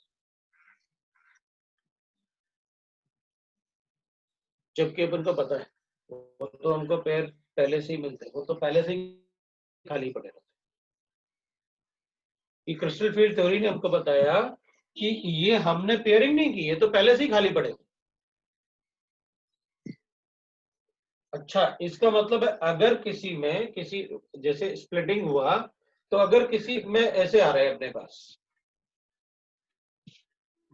जबकि अपन को पता है वो तो हमको पेयर पहले से ही मिलते हैं, वो तो पहले से ही खाली पड़े रहते। ये क्रिस्टल फील्ड थ्योरी ने हमको बताया कि ये हमने पेयरिंग नहीं की, ये तो पहले से ही खाली पड़े। अच्छा, इसका मतलब है अगर किसी में किसी जैसे स्प्लिटिंग हुआ, तो अगर किसी में ऐसे आ रहे हैं अपने पास,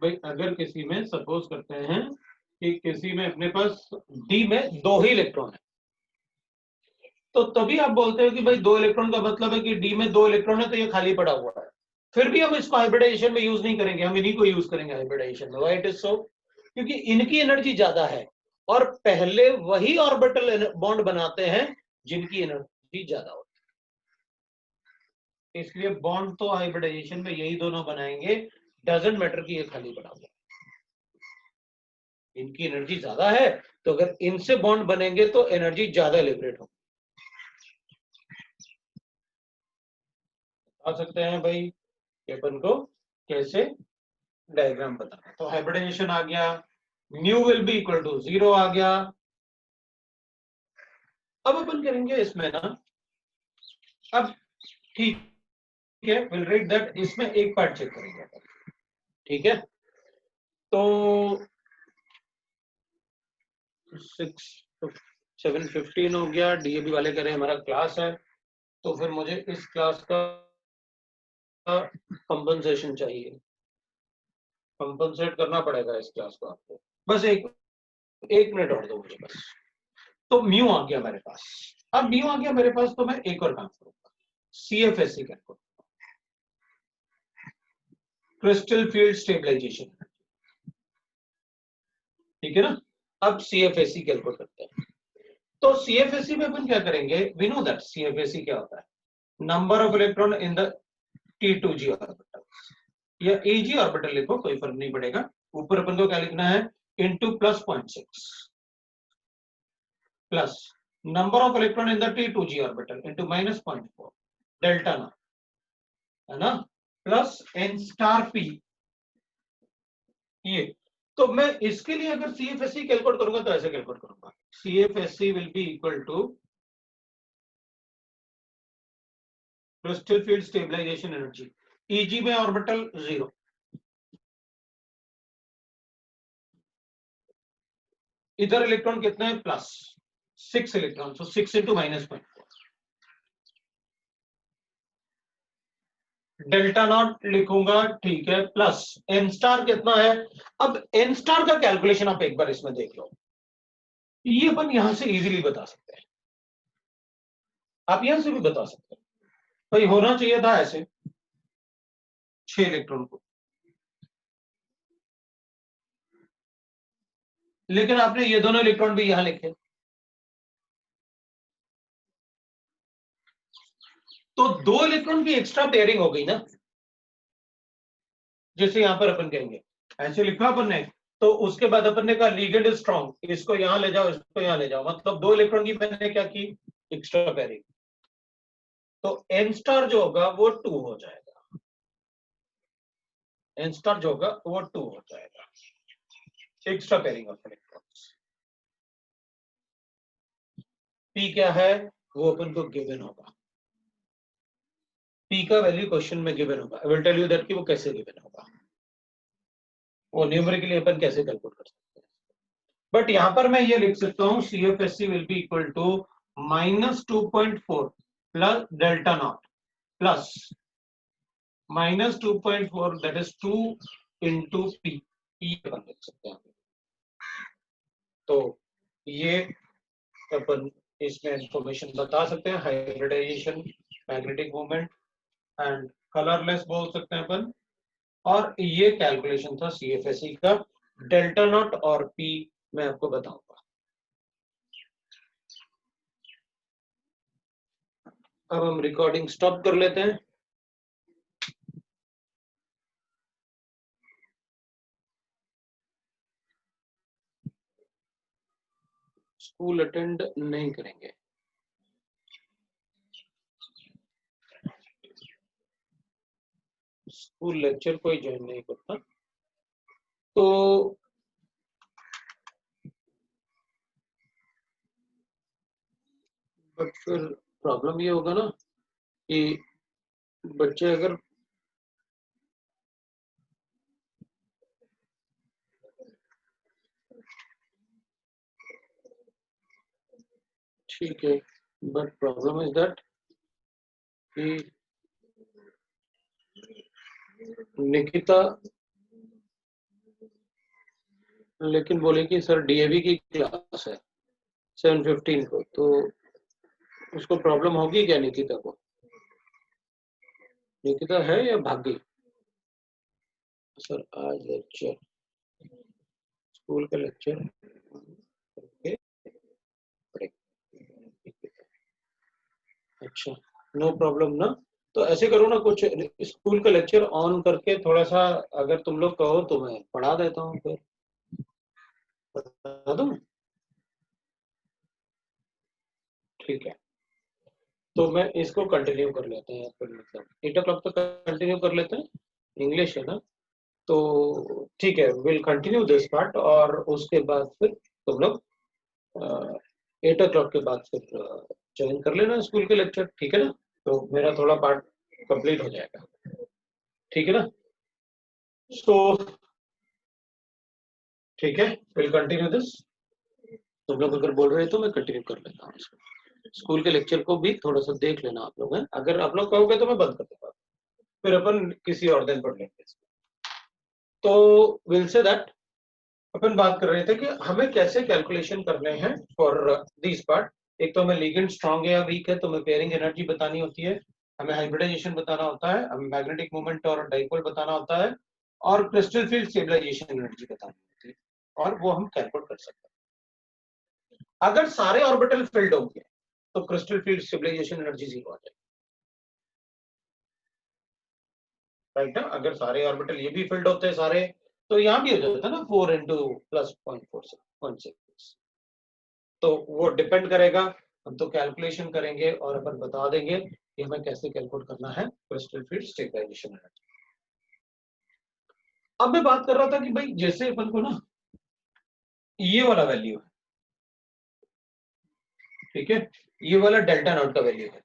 भाई अगर किसी में सपोज करते हैं कि किसी में अपने पास डी में 2 ही इलेक्ट्रॉन है, तो तभी आप बोलते हो कि भाई 2 इलेक्ट्रॉन का मतलब है कि डी में 2 इलेक्ट्रॉन है तो ये खाली पड़ा हुआ है। फिर भी हम इसको हाइब्रिडाइजेशन में यूज नहीं करेंगे, हम इन्हीं को यूज करेंगे हाइब्रिडाइजेशन में। Why it is so? क्योंकि इनकी एनर्जी ज्यादा है, और पहले वही ऑर्बिटल बॉन्ड बनाते हैं जिनकी एनर्जी ज्यादा होती है, इसलिए बॉन्ड तो हाइब्रिडाइजेशन में यही दोनों बनाएंगे, डजंट मैटर कि ये खाली पड़ा हुआ, इनकी एनर्जी ज्यादा है, तो अगर इनसे बॉन्ड बनेंगे तो एनर्जी ज्यादा लिबरेट होगी। आ सकते हैं भाई अपन को कैसे डायग्राम बताना, तो हाइब्रिडाइजेशन आ गया, mu will be equal to 0 आ गया। अब अपन करेंगे इसमें ना, अब ठीक है, विल रीड दैट, इसमें एक पार्ट चेक करेंगे, ठीक है। तो 6 7:15 हो गया। डीएबी वाले कह रहे हैं हमारा क्लास है, तो फिर मुझे इस क्लास का कंपनसेशन चाहिए, कंपनसेट करना पड़ेगा इस क्लास को आपको। बस एक मिनट और दो मुझे बस। तो म्यू आ गया मेरे पास। अब म्यू आ गया मेरे पास, तो मैं एक और काम करूंगा, CFSC calculate, crystal field stabilization, ठीक है ना। अब सीएफएससी कैलकुलेट करते हैं। तो सीएफएससी में अपन क्या करेंगे, वी नो दैट सीएफएससी क्या होता है, number of electron in the T2G orbital, या Eg ऑर्बिटल लिखो, कोई फर्क नहीं पड़ेगा। ऊपर अपन को क्या लिखना है, into plus 0.6 plus number of electron in the T2G orbital into minus 0.4 delta ना, है ना, प्लस n स्टार p। ये तो मैं इसके लिए अगर सीएफएससी कैलकुलेट करूंगा तो ऐसे कैलकुलेट करूंगा, CFSC will be equal to crystal field stabilisation energy, Eg में ऑर्बिटल 0, इधर इलेक्ट्रॉन कितने हैं, plus 6 electron, so 6 into minus 0.4 delta naught लिखूंगा, ठीक है, प्लस एन स्टार कितना है। अब एन स्टार का कैलकुलेशन आप एक बार इसमें देख लो, ये अपन यहां से इजीली बता सकते हैं, आप यहां से भी बता सकते हैं। भाई होना चाहिए था ऐसे 6 इलेक्ट्रॉन को, लेकिन आपने ये दोनों इलेक्ट्रॉन भी यहां लिखे, तो 2 इलेक्ट्रॉन की एक्स्ट्रा पेयरिंग हो गई ना, जैसे यहां पर अपन कहेंगे ऐसे लिखा अपन ने, तो उसके बाद अपन ने कहा लीगेंड स्ट्रॉन्ग, इसको यहां ले जाओ, इसको यहां ले जाओ, मतलब 2 इलेक्ट्रॉन की मैंने क्या की, एक्स्ट्रा पेयरिंग। तो एन स्टार जो होगा वो 2 हो जाएगा, एन स्टार जो होगा वो 2 हो जाएगा, extra pairing of electrons. P क्या है वो अपन को गिवन होगा, पी का वैल्यू क्वेश्चन में गिवन होगा, I will tell you that कि वो कैसे गिवन होगा, वो न्यूमेरिकली अपन कैसे कैलकुलेट कर सकते हैं। बट यहां पर मैं ये लिख सकता हूं, CFSC will be equal to -2.4 plus delta naught plus -2.4 that is 2 into P, अपन लिख सकते हैं। तो ये अपन इसमें इंफॉर्मेशन बता सकते हैं, hybridisation, magnetic movement and colourless बोल सकते हैं अपन। और ये कैलकुलेशन था सीएफएससी का, डेल्टा नॉट और पी मैं आपको बताऊंगा। अब हम रिकॉर्डिंग स्टॉप कर लेते हैं। स्कूल अटेंड नहीं करेंगे, स्कूल लेक्चर कोई ज्वाइन नहीं करता, तो बट फिर प्रॉब्लम ये होगा ना कि बच्चे अगर ठीक है, बट प्रॉब्लम इज दैट कि निकिता लेकिन बोले कि सर डीएवी की क्लास है 7:15 को, तो उसको प्रॉब्लम होगी क्या निकिता को, निकिता है या भाग गई। सर आज लेक्चर, स्कूल का लेक्चर करके अच्छा, नो प्रॉब्लम ना। तो ऐसे करो ना, कुछ स्कूल का लेक्चर ऑन करके थोड़ा सा अगर तुम लोग कहो तो मैं पढ़ा देता हूँ, फिर बता दूँ, ठीक है। तो मैं इसको कंटिन्यू कर लेते हैं, फिर मतलब 8 o'clock तक कंटिन्यू कर लेते हैं, इंग्लिश है ना, तो ठीक है, विल कंटिन्यू दिस पार्ट, और उसके बाद फिर तुम लोग 8 o'clock के बाद फिर ज्वाइन कर लेना स्कूल के लेक्चर, ठीक है ना। तो मेरा थोड़ा पार्ट कंप्लीट हो जाएगा, ठीक है ना। सो ठीक है, विल कंटिन्यू दिस। तुम लोग अगर बोल रहे हो तो मैं कंटिन्यू कर लेता हूँ इसको। स्कूल के लेक्चर को भी थोड़ा सा देख लेना आप लोग हैं, अगर आप लोग कहोगे तो मैं बंद कर दूंगा, फिर अपन किसी और दिन पढ़ लेंगे। तो विल से दैट अपन बात कर रहे थे कि हमें कैसे कैलकुलेशन करने हैं फॉर दिस पार्ट। एक तो हमें लिगेंड स्ट्रांग है या वीक है, तो हमें पेयरिंग एनर्जी बतानी होती है, हमें हाइब्रिडाइजेशन बताना होता है, हमें मैग्नेटिक मोमेंट और डाइपोल बताना होता है, और क्रिस्टल फील्ड स्टेबलाइजेशन एनर्जी बतानी होती है, और वो हम कैलकुलेट कर सकते हैं। अगर सारे ऑर्बिटल फिल्ड होंगे तो क्रिस्टल फील्ड स्टेबलाइजेशन एनर्जी 0 आ जाएगी, राइट ना। अगर सारे ऑर्बिटल ये भी फिल्ड होते हैं सारे, तो यहाँ भी हो जाता है ना 4 इंटू प्लस 0.46। तो वो डिपेंड करेगा, हम तो कैलकुलेशन करेंगे और अपन बता देंगे कि हमें कैसे कैलकुलेट करना है क्रिस्टल फील्ड स्टेबलाइजेशन एनर्जी। अब मैं बात कर रहा था कि भाई जैसे अपन को ना ये वाला वैल्यू है, ठीक है, ये वाला डेल्टा नॉट का वैल्यू है,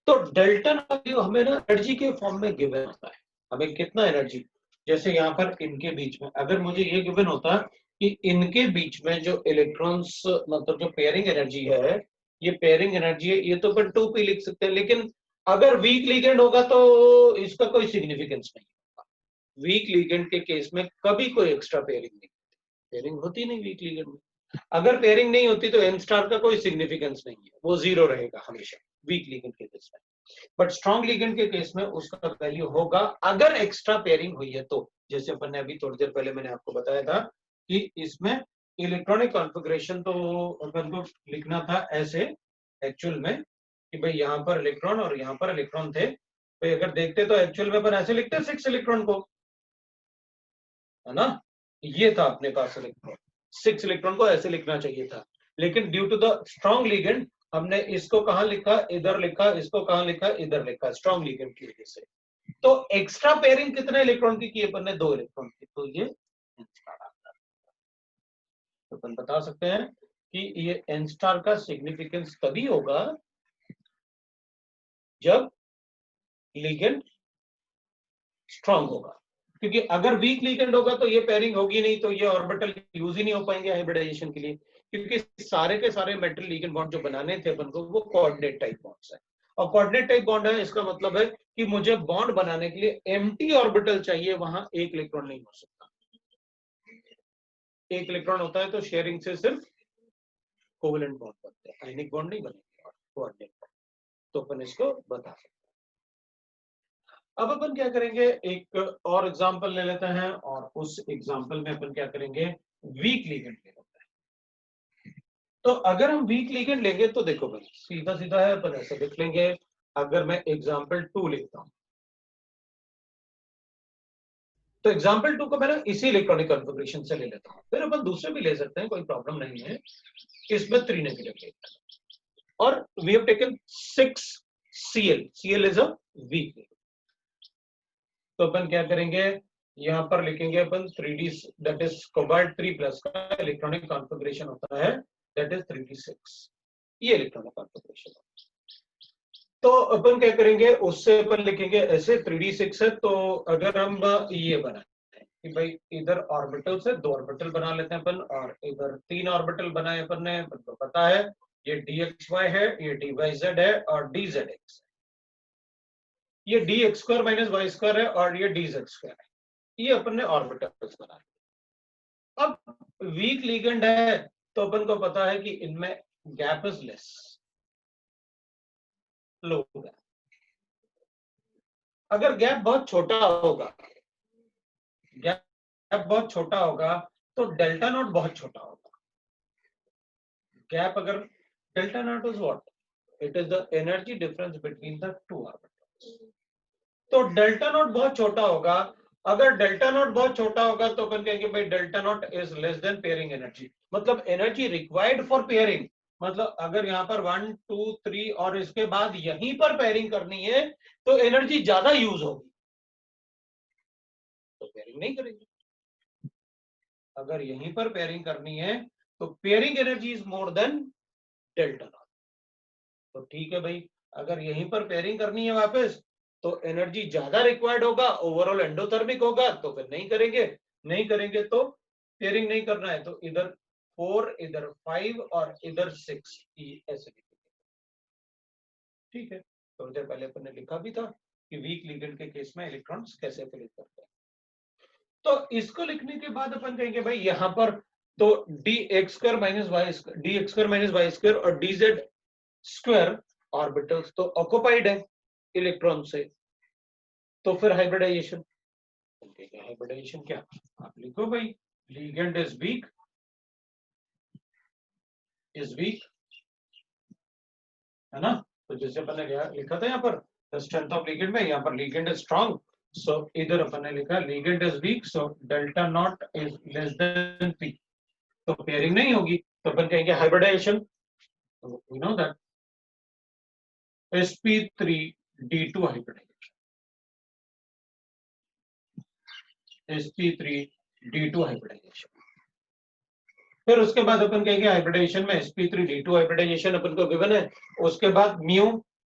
तो डेल्टा वैल्यू हमें ना एनर्जी के फॉर्म में गिवन होता है, हमें कितना एनर्जी, जैसे यहाँ पर इनके बीच में अगर मुझे ये गिवन होता कि इनके बीच में जो इलेक्ट्रॉन्स मतलब जो पेयरिंग एनर्जी है, ये पेयरिंग एनर्जी है, ये तो अपन 2p लिख सकते हैं, लेकिन अगर वीक लिगेंड होगा तो इसका कोई सिग्निफिकेंस नहीं होगा। वीक लिगेंड के केस में कभी कोई एक्स्ट्रा पेयरिंग नहीं, पेयरिंग होती नहीं वीक लिगेंड में। अगर पेयरिंग नहीं होती तो एन स्टार का कोई सिग्निफिकेंस नहीं है, वो 0 रहेगा हमेशा वीक लिगेंड के केस में। बट स्ट्रॉन्ग लिगेंड के केस में उसका वैल्यू होगा अगर एक्स्ट्रा पेयरिंग हुई है तो। जैसे अपन ने अभी थोड़ी देर पहले मैंने आपको बताया था कि इसमें इलेक्ट्रॉनिक कॉन्फ़िगरेशन तो अपन को लिखना था ऐसे एक्चुअल में कि भाई यहाँ पर इलेक्ट्रॉन और यहाँ पर इलेक्ट्रॉन थे, भाई अगर देखते तो एक्चुअल में अपन ऐसे लिखते 6 इलेक्ट्रॉन को, है ना, ये था अपने पास इलेक्ट्रॉन, 6 इलेक्ट्रॉन को ऐसे लिखना चाहिए था, लेकिन due to the strong ligand हमने इसको कहां लिखा, इधर लिखा, इसको कहां लिखा, इधर लिखा, स्ट्रॉन्ग लिगेंड की वजह से। तो एक्स्ट्रा पेयरिंग कितने इलेक्ट्रॉन की अपन ने 2 इलेक्ट्रॉन की, तो ये n स्टार आता है। तो अपन बता सकते हैं कि ये n स्टार का सिग्निफिकेंस तभी होगा जब लिगेंड स्ट्रॉन्ग होगा, क्योंकि अगर वीक लिगेंड होगा तो ये पेयरिंग होगी नहीं, तो ये ऑर्बिटल यूज ही नहीं हो पाएंगे हाइब्रिडाइजेशन के लिए, क्योंकि सारे के सारे मेटल लिगेंड बॉन्ड जो बनाने थे अपन को वो कोऑर्डिनेट टाइप बॉन्ड्स है, और कोऑर्डिनेट टाइप बॉन्ड है इसका मतलब है कि मुझे बॉन्ड बनाने के लिए एम्प्टी ऑर्बिटल चाहिए, वहां एक इलेक्ट्रॉन नहीं हो सकता। एक इलेक्ट्रॉन होता है तो शेयरिंग से सिर्फ कोवेलेंट बॉन्ड बनते हैं, आयनिक बॉन्ड नहीं बनेंगे, कोऑर्डिनेट बॉन्ड। तो अपन इसको बता सकते हैं। अब अपन क्या करेंगे, एक और एग्जांपल ले लेते हैं, और उस एग्जांपल में अपन क्या करेंगे, वीक लिगेंड ले लेते हैं। तो अगर हम वीक लिगेंड लेंगे तो देखो भाई सीधा सीधा है, अपन ऐसे लिख लेंगे। अगर मैं एग्जांपल 2 लिखता हूं तो एग्जांपल 2 को मैं ना इसी इलेक्ट्रॉनिक कॉन्फ़िगरेशन से ले लेता हूं, फिर अपन दूसरे भी ले सकते हैं, कोई प्रॉब्लम नहीं है। इसमें 3 नेगेटिव लेते हैं और we have taken 6 Cl, Cl is a weak. तो अपन क्या करेंगे, यहाँ पर लिखेंगे अपन 3d, that is cobalt 3 plus का इलेक्ट्रॉनिक कॉन्फ़िगरेशन होता है, दैट इज 3d6, ये इलेक्ट्रॉनिक कॉन्फ़िगरेशन। तो अपन क्या करेंगे, उससे अपन लिखेंगे ऐसे 3d6 है, तो अगर हम ये बनाए कि भाई इधर ऑर्बिटल से 2 ऑर्बिटल बना लेते हैं अपन, और इधर 3 ऑर्बिटल बनाए अपन ने, अपन को पता है ये dxy है, ये dyz है और dzx है, ये dx square minus Y square है और ये dz स्क्वायर है, ये अपन ने ऑर्बिटल्स बना लिया। अब वीक लिगेंड है तो अपन को पता है कि इनमें gap is less, low gap. अगर गैप बहुत छोटा होगा, गैप बहुत छोटा होगा तो डेल्टा नॉट बहुत छोटा होगा। गैप अगर delta not is what, it is the energy difference between the 2 orbitals. तो डेल्टा नॉट बहुत छोटा होगा, अगर डेल्टा नॉट बहुत छोटा होगा तो अपन कहेंगे भाई delta not is less than pairing energy, मतलब एनर्जी रिक्वायर्ड फॉर पेयरिंग, मतलब अगर यहाँ पर 1 2 3 और इसके बाद यहीं पर पेयरिंग करनी है तो एनर्जी ज्यादा यूज होगी, तो पेयरिंग नहीं करेंगे। अगर यहीं पर पेयरिंग करनी है तो pairing energy is more than delta not, तो ठीक है भाई। अगर यहीं पर पेयरिंग करनी है वापस तो एनर्जी ज्यादा रिक्वायर्ड होगा, ओवरऑल एंडोथर्मिक होगा, तो फिर नहीं करेंगे। नहीं करेंगे तो पेयरिंग नहीं करना है तो इधर 4 इधर 5 और इधर 6 ऐसे लिखेंगे। ठीक है, थोड़ी देर पहले अपन ने लिखा भी था कि वीक लिगेंड के केस में इलेक्ट्रॉन्स कैसे फिल करते हैं। तो इसको लिखने के बाद अपन कहेंगे भाई यहां पर तो dx² - y² और dz स्क्वायर ऑर्बिटल्स तो ऑक्युपाइड है इलेक्ट्रॉन से, तो फिर हाइब्रिडाइजेशन। हाइब्रिडाइजेशन क्या आप लिखो भाई, लिगेंड इज वीक है ना। तो जैसे अपन ने लिखा था यहाँ पर स्ट्रेंथ ऑफ लिगेंड में, यहाँ पर लिगेंड इज स्ट्रांग, सो इधर अपन ने लिखा ligand is weak, so delta not is less than P, तो पेयरिंग नहीं होगी, तो अपन कहेंगे hybridisation. We know that sp3d2 hybridisation, sp3d2 hybridisation. फिर उसके बाद अपन कहेंगे हाइब्रिडाइजेशन में sp3d2 हाइब्रिडाइजेशन अपन को गिवन है, उसके बाद म्यू,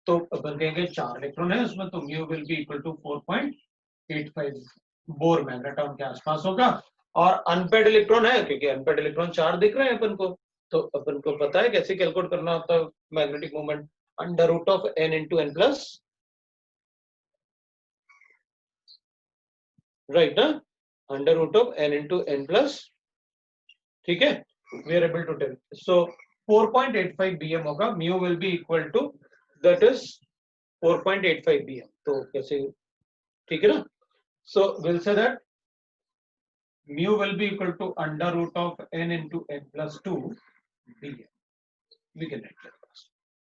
तो अपन कहेंगे 4 इलेक्ट्रॉन है उसमें, तो mu will be equal to 4.85 Bohr magnetron के आसपास होगा। और अनपेड इलेक्ट्रॉन है, क्योंकि अनपेड इलेक्ट्रॉन 4 दिख रहे हैं अपन को, तो अपन को पता है कैसे कैलकुलेट करना होता है magnetic moment, under root of n into n plus, right ना, under root of n into n plus. ठीक है, we are able to tell, so 4.85 bm होगा, mu will be equal to that is 4.85 bm, तो कैसे, ठीक है ना। So will say that mu will be equal to under root of n into n plus 2 bm, we can write that.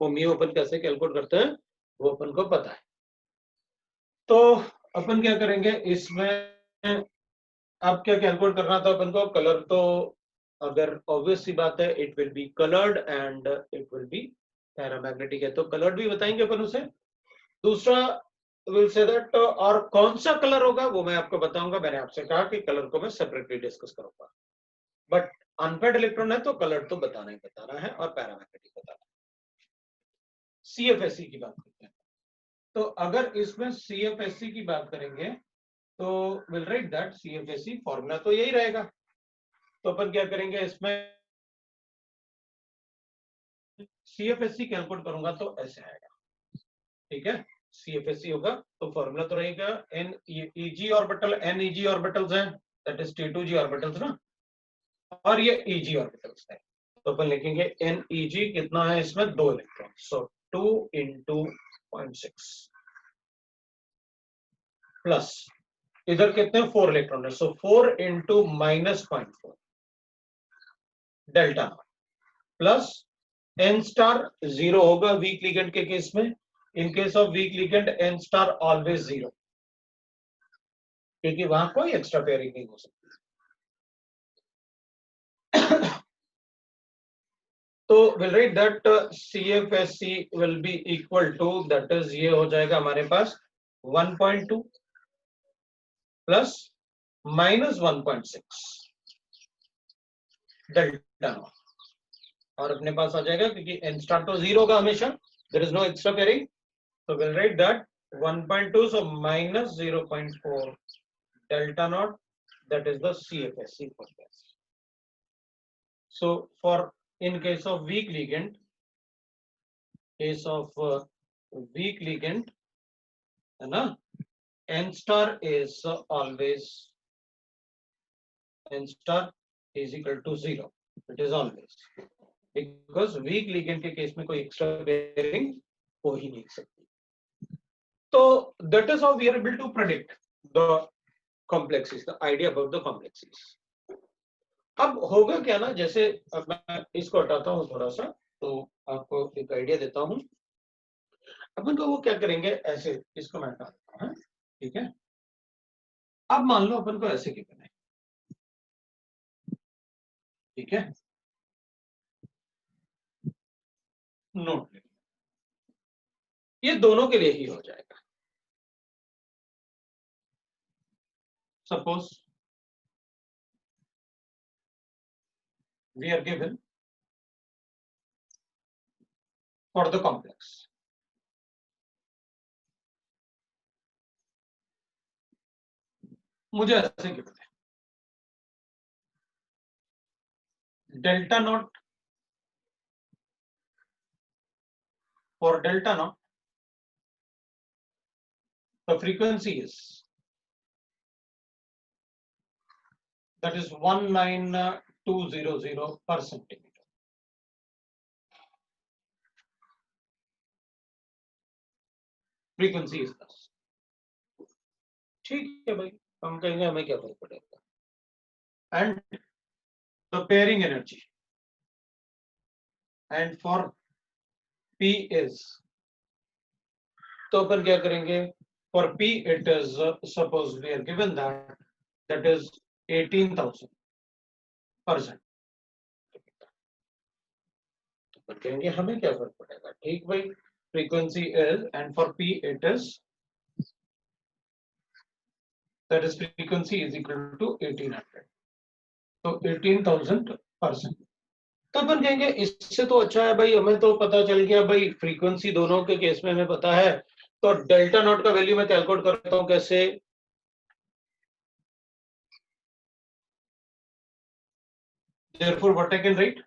वो mu अपन कैसे calculate करते हैं वो अपन को पता है। तो अपन क्या करेंगे इसमें, अब क्या कैलकुलेट करना था अपन को, कलर तो अगर ऑब्वियस सी बात है it will be coloured and it will B paramagnetic है, तो कलर्ड भी बताएंगे अपन उसे। दूसरा विल से दैट, और कौन सा कलर होगा वो मैं आपको बताऊंगा, मैंने आपसे कहा कि कलर को मैं सेपरेटली डिस्कस करूंगा, बट अनपेड इलेक्ट्रॉन है तो कलर तो बताना ही बताना है और पैरामैग्नेटिक बताना है। CFSE की बात करते हैं, तो अगर इसमें CFSE की बात करेंगे तो will write that CFSE formula तो यही रहेगा, तो अपन क्या करेंगे इसमें CFSE कैलकुलेट करूंगा तो ऐसे आएगा। ठीक है, CFSE होगा तो फॉर्मूला तो रहेगा NEG ऑर्बिटल, NEG ऑर्बिटल्स हैं, दैट इज T2G ऑर्बिटल्स ना, और ये EG ऑर्बिटल्स है, तो अपन लिखेंगे NEG कितना है इसमें 2 इलेक्ट्रॉन, सो 2 इंटू 0.6 प्लस इधर कितने 4 इलेक्ट्रॉन है, सो 4 into -0.4 delta plus n star 0 होगा वीक लिगेंड के केस में, इन case of week ligand n star always 0, क्योंकि वहां कोई एक्स्ट्रा पेयरिंग नहीं हो सकती। तो will write that CFSE will be equal to, that is ये हो जाएगा हमारे पास 1.2 प्लस -1.6 डेल्टा, और अपने पास आ जाएगा क्योंकि n स्टार तो 0 होगा हमेशा, there is no extra pairing, so we'll write that 1.2, so minus 0.4 delta naught, that is the CFSE for gas. So for in case of weak ligand, है ना, n star is always, n star is equal to 0, it is always, because weak ligand के case में कोई extra pairing हो ही नहीं सकती। तो that is how we are able to predict the complexes, the idea about the complexes. अब होगा क्या ना, जैसे अब मैं इसको हटाता हूँ थोड़ा सा, तो आपको एक आइडिया देता हूँ। अपन को वो क्या करेंगे, ऐसे इसको मैं हटा देता हूँ, ठीक है। अब मान लो अपन को ऐसे क्या करना है, ठीक है, नोट ले, ये दोनों के लिए ही हो जाएगा। Suppose we are given for the complex, मुझे ऐसे गिवन है delta not, for delta naught, the frequency is, that is 19200 per centimeter. Frequency is this. ठीक है भाई, हम कहेंगे हमें क्या फर्क पड़ेगा. And the pairing energy, and for P is, तो अपन क्या करेंगे, for P it is suppose we are given that is 18,000 per cent. तो अपन कहेंगे हमें क्या फर्क पड़ेगा. ठीक भाई, frequency is, and for P it is, that is frequency is equal to 1800, तो 18,000 per cent. तो अपन कहेंगे इससे तो अच्छा है भाई, हमें तो पता चल गया भाई, फ्रीक्वेंसी दोनों के केस में हमें पता है, तो डेल्टा नॉट का वैल्यू मैं कैलकुलेट करता हूं कैसे. Therefore what I can write,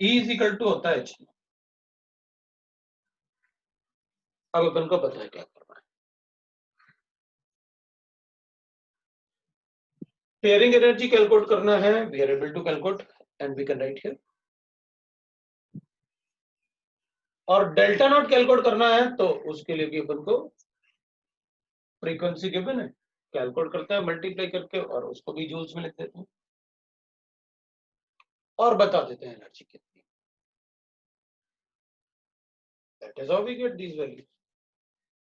E is equal to होता है H. अब अपन को पता है क्या करना है. पेयरिंग एनर्जी कैलकुलेट करना है, we are able to calculate and we can write here. और डेल्टा नॉट कैलकुलेट करना है तो उसके लिए भी अपन को फ्रीक्वेंसी गिवन है, कैलकुलेट करते हैं मल्टीप्लाई करके और उसको भी जूल्स में लिख देते हैं और बता देते हैं एनर्जी कितनी. That is how we get these values.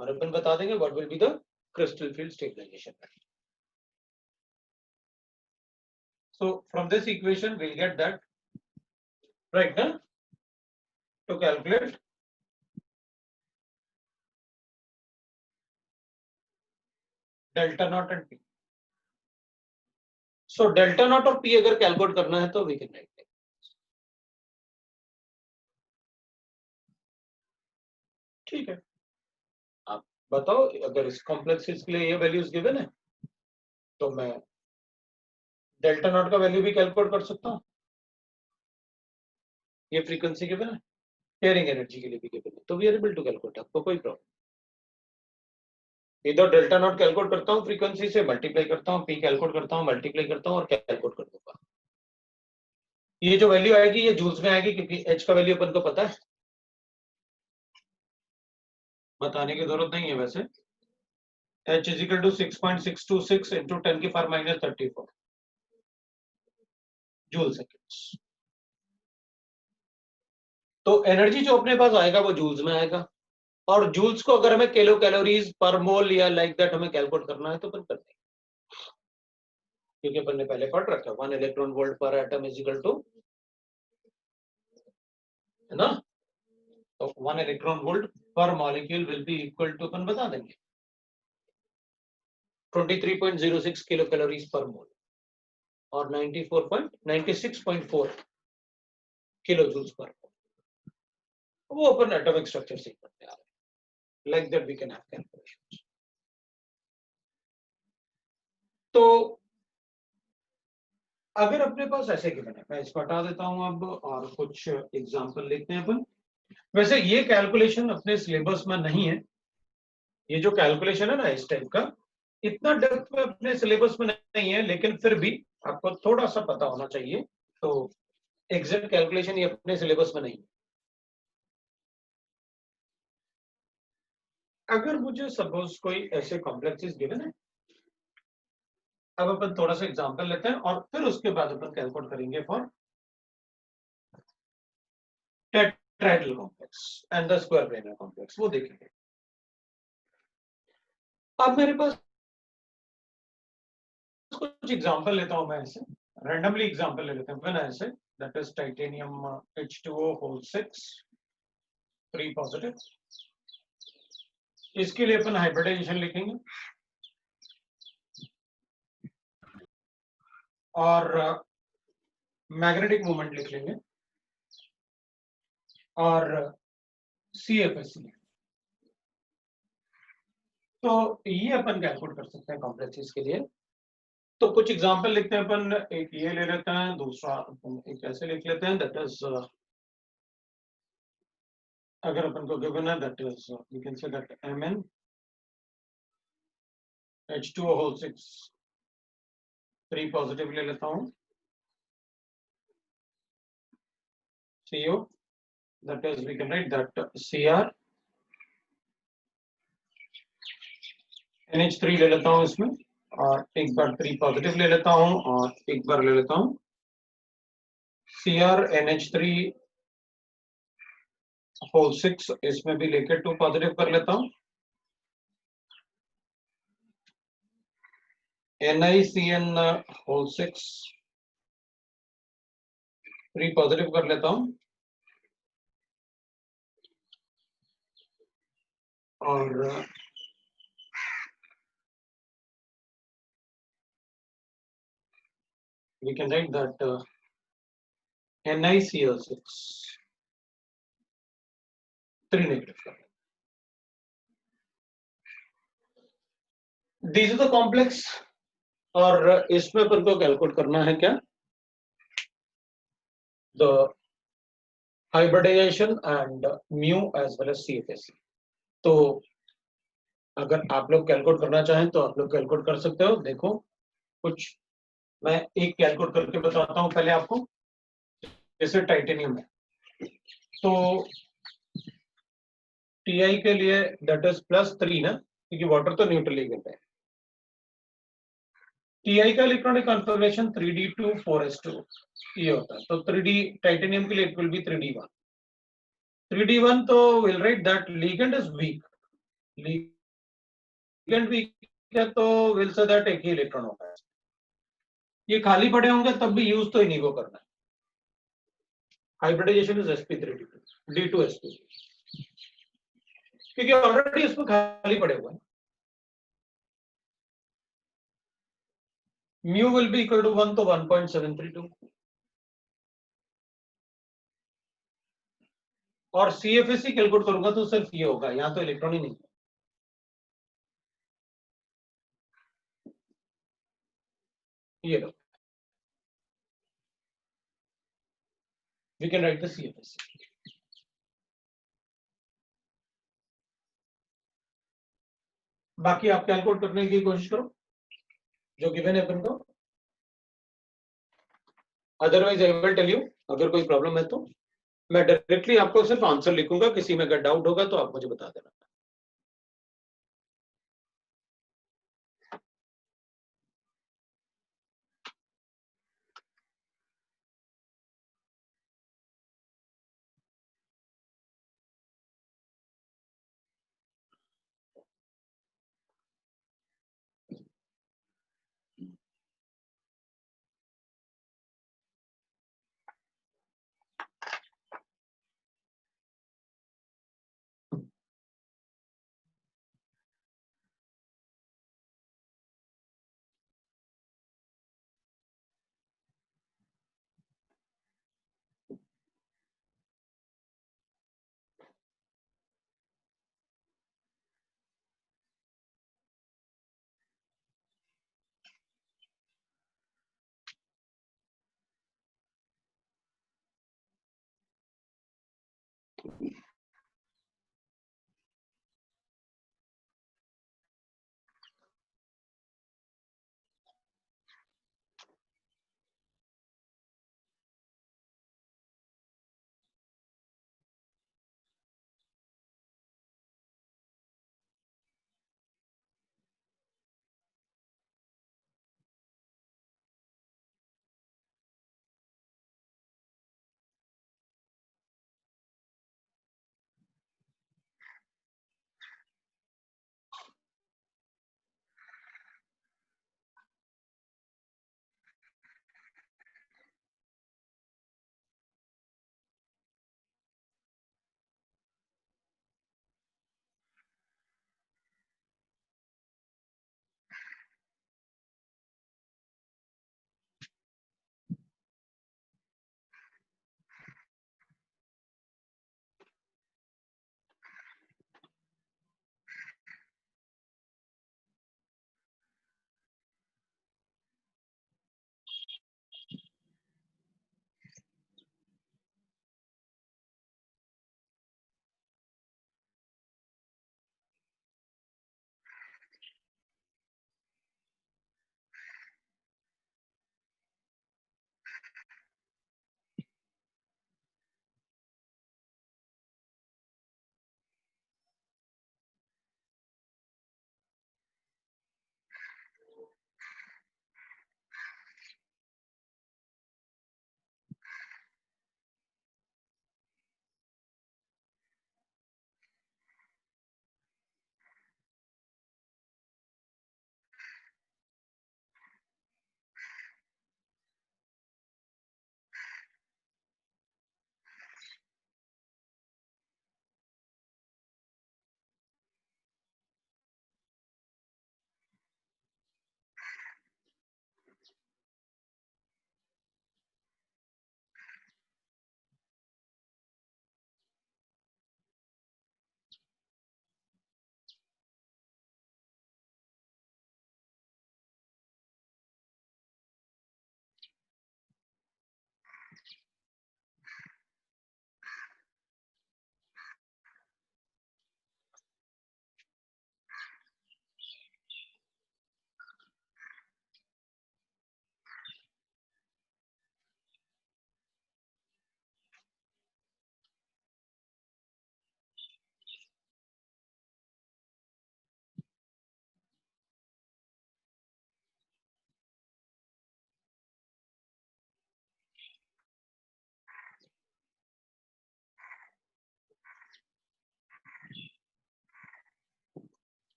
और अपन बता देंगे what will be the crystal field stabilization value. So from this equation we'll get that, right now, to calculate delta naught and P. So delta naught और P अगर calculate करना है तो we can write it. ठीक है, आप बताओ अगर इस कॉम्प्लेक्सिटीज के लिए ये वैल्यूज गिवन है तो मैं डेल्टा नॉट का वैल्यू भी कैलकुलेट कर सकता हूँ. ये फ्रीक्वेंसी गिवन है, पेयरिंग एनर्जी के लिए भी गिवन है, तो we are able to calculate. आपको कोई प्रॉब्लम, इधर डेल्टा नॉट कैलकुलेट करता हूँ फ्रीक्वेंसी से, मल्टीप्लाई करता हूँ, पी कैलकुलेट करता हूँ, मल्टीप्लाई करता हूँ और कैलकुलेट कर दूंगा. ये जो वैल्यू आएगी ये जूल्स में आएगी क्योंकि एच का वैल्यू अपन को पता है, बताने की जरूरत नहीं है वैसे. H is equal to 6.626 into 10 की पावर माइनस 34 जूल सेकेंड्स. तो एनर्जी जो अपने पास आएगा वो जूल्स में आएगा, और जूल्स को अगर हमें किलो कैलोरीज पर मोल या लाइक दैट हमें कैलकुलेट करना है तो अपन करते हैं, क्योंकि अपन ने पहले पढ़ रखा है 1 electron volt per atom is equal to, है ना, तो 1 electron volt per molecule will be equal to, अपन बता देंगे 23.06 किलो कैलोरीज पर मोल और 96.4 किलो जूल्स पर मोल. वो अपन एटॉमिक स्ट्रक्चर से करते आ रहे हैं. Like that we can have calculations. तो अगर अपने पास ऐसे गिवन है, मैं इसको हटा देता हूं अब और कुछ एग्जांपल लेते हैं अपन. वैसे ये कैलकुलेशन अपने सिलेबस में नहीं है, ये जो कैलकुलेशन है ना इस टाइप का, इतना डेप्थ में अपने सिलेबस में नहीं है, लेकिन फिर भी आपको थोड़ा सा पता होना चाहिए. तो एग्जैक्ट कैलकुलेशन ये अपने सिलेबस में नहीं है. अगर मुझे सपोज कोई ऐसे कॉम्प्लेक्सेस गिवन है, अब अपन थोड़ा सा एग्जांपल लेते हैं और फिर उसके बाद अपन कैलकुलेट करेंगे for tetrahedral complex and the square planar complex, वो देखेंगे. अब मेरे पास कुछ एग्जांपल लेता हूं, मैं ऐसे रैंडमली एग्जांपल ले लेते हैं. व्हेन ऐसे that is titanium H2O whole 6 3 positive, इसके लिए अपन हाइब्रिडाइजेशन लिखेंगे और मैग्नेटिक मोमेंट लिख लेंगे और CFS. तो ये अपन कैलकुलेट कर सकते हैं कॉम्प्लेक्सेस के लिए. तो कुछ एग्जांपल लिखते हैं अपन, एक ये ले लेते हैं, दूसरा अपन एक ऐसे लिख लेते हैं, दैट इज अगर अपन को गिवन है, that is we can say that Mn H2O whole 6 3 positive ले लेता हूँ, CO, that is we can write that Cr NH3 ले लेता हूँ इसमें, और एक बार 3 पॉजिटिव ले लेता हूँ, और एक बार ले लेता हूँ Cr NH3 होल 6, इसमें भी लेके 2 पॉजिटिव कर लेता हूँ, NiCN होल 6 3 पॉजिटिव कर लेता हूँ, और we can write that NiCl6 3 negative कर लेता हूँ। These are the complex, और इसमें अपन को कैलकुलेट करना है क्या, the hybridization and mu as well as CFSE। तो अगर आप लोग कैलकुलेट करना चाहें तो आप लोग कैलकुलेट कर सकते हो। देखो कुछ मैं एक कैलकुलेट करके बताता हूं पहले आपको। जैसे टाइटेनियम है तो Ti के लिए दैट इज +3 ना, क्योंकि वाटर तो न्यूट्रली गिरता है। Ti का इलेक्ट्रॉनिक कन्फर्मेशन 3d2 4s2 ये होता है, तो 3d टाइटेनियम के लिए it will B 3d1। 3d1 तो will write that ligand is weak, ligand weak है तो विल से दैट एक ही इलेक्ट्रॉन होता है। ये खाली पड़े होंगे तब भी यूज तो इन्हीं को करना है। हाइब्रिडाइजेशन इज sp3d2 d2sp, क्योंकि ऑलरेडी इसमें खाली पड़े हुए हैं। Mu will be equal to 1, तो 1.732, और CFSE कैलकुलेट करूंगा तो सिर्फ ये होगा, यहाँ तो इलेक्ट्रॉन ही नहीं है। ये लो, we can write the CFSE। बाकी आप कैलकुलेट करने की कोशिश करो जो गिवन है अपन को, otherwise I will tell you अगर कोई प्रॉब्लम है तो। मैं डायरेक्टली आपको सिर्फ आंसर लिखूंगा, किसी में अगर डाउट होगा तो आप मुझे बता देना।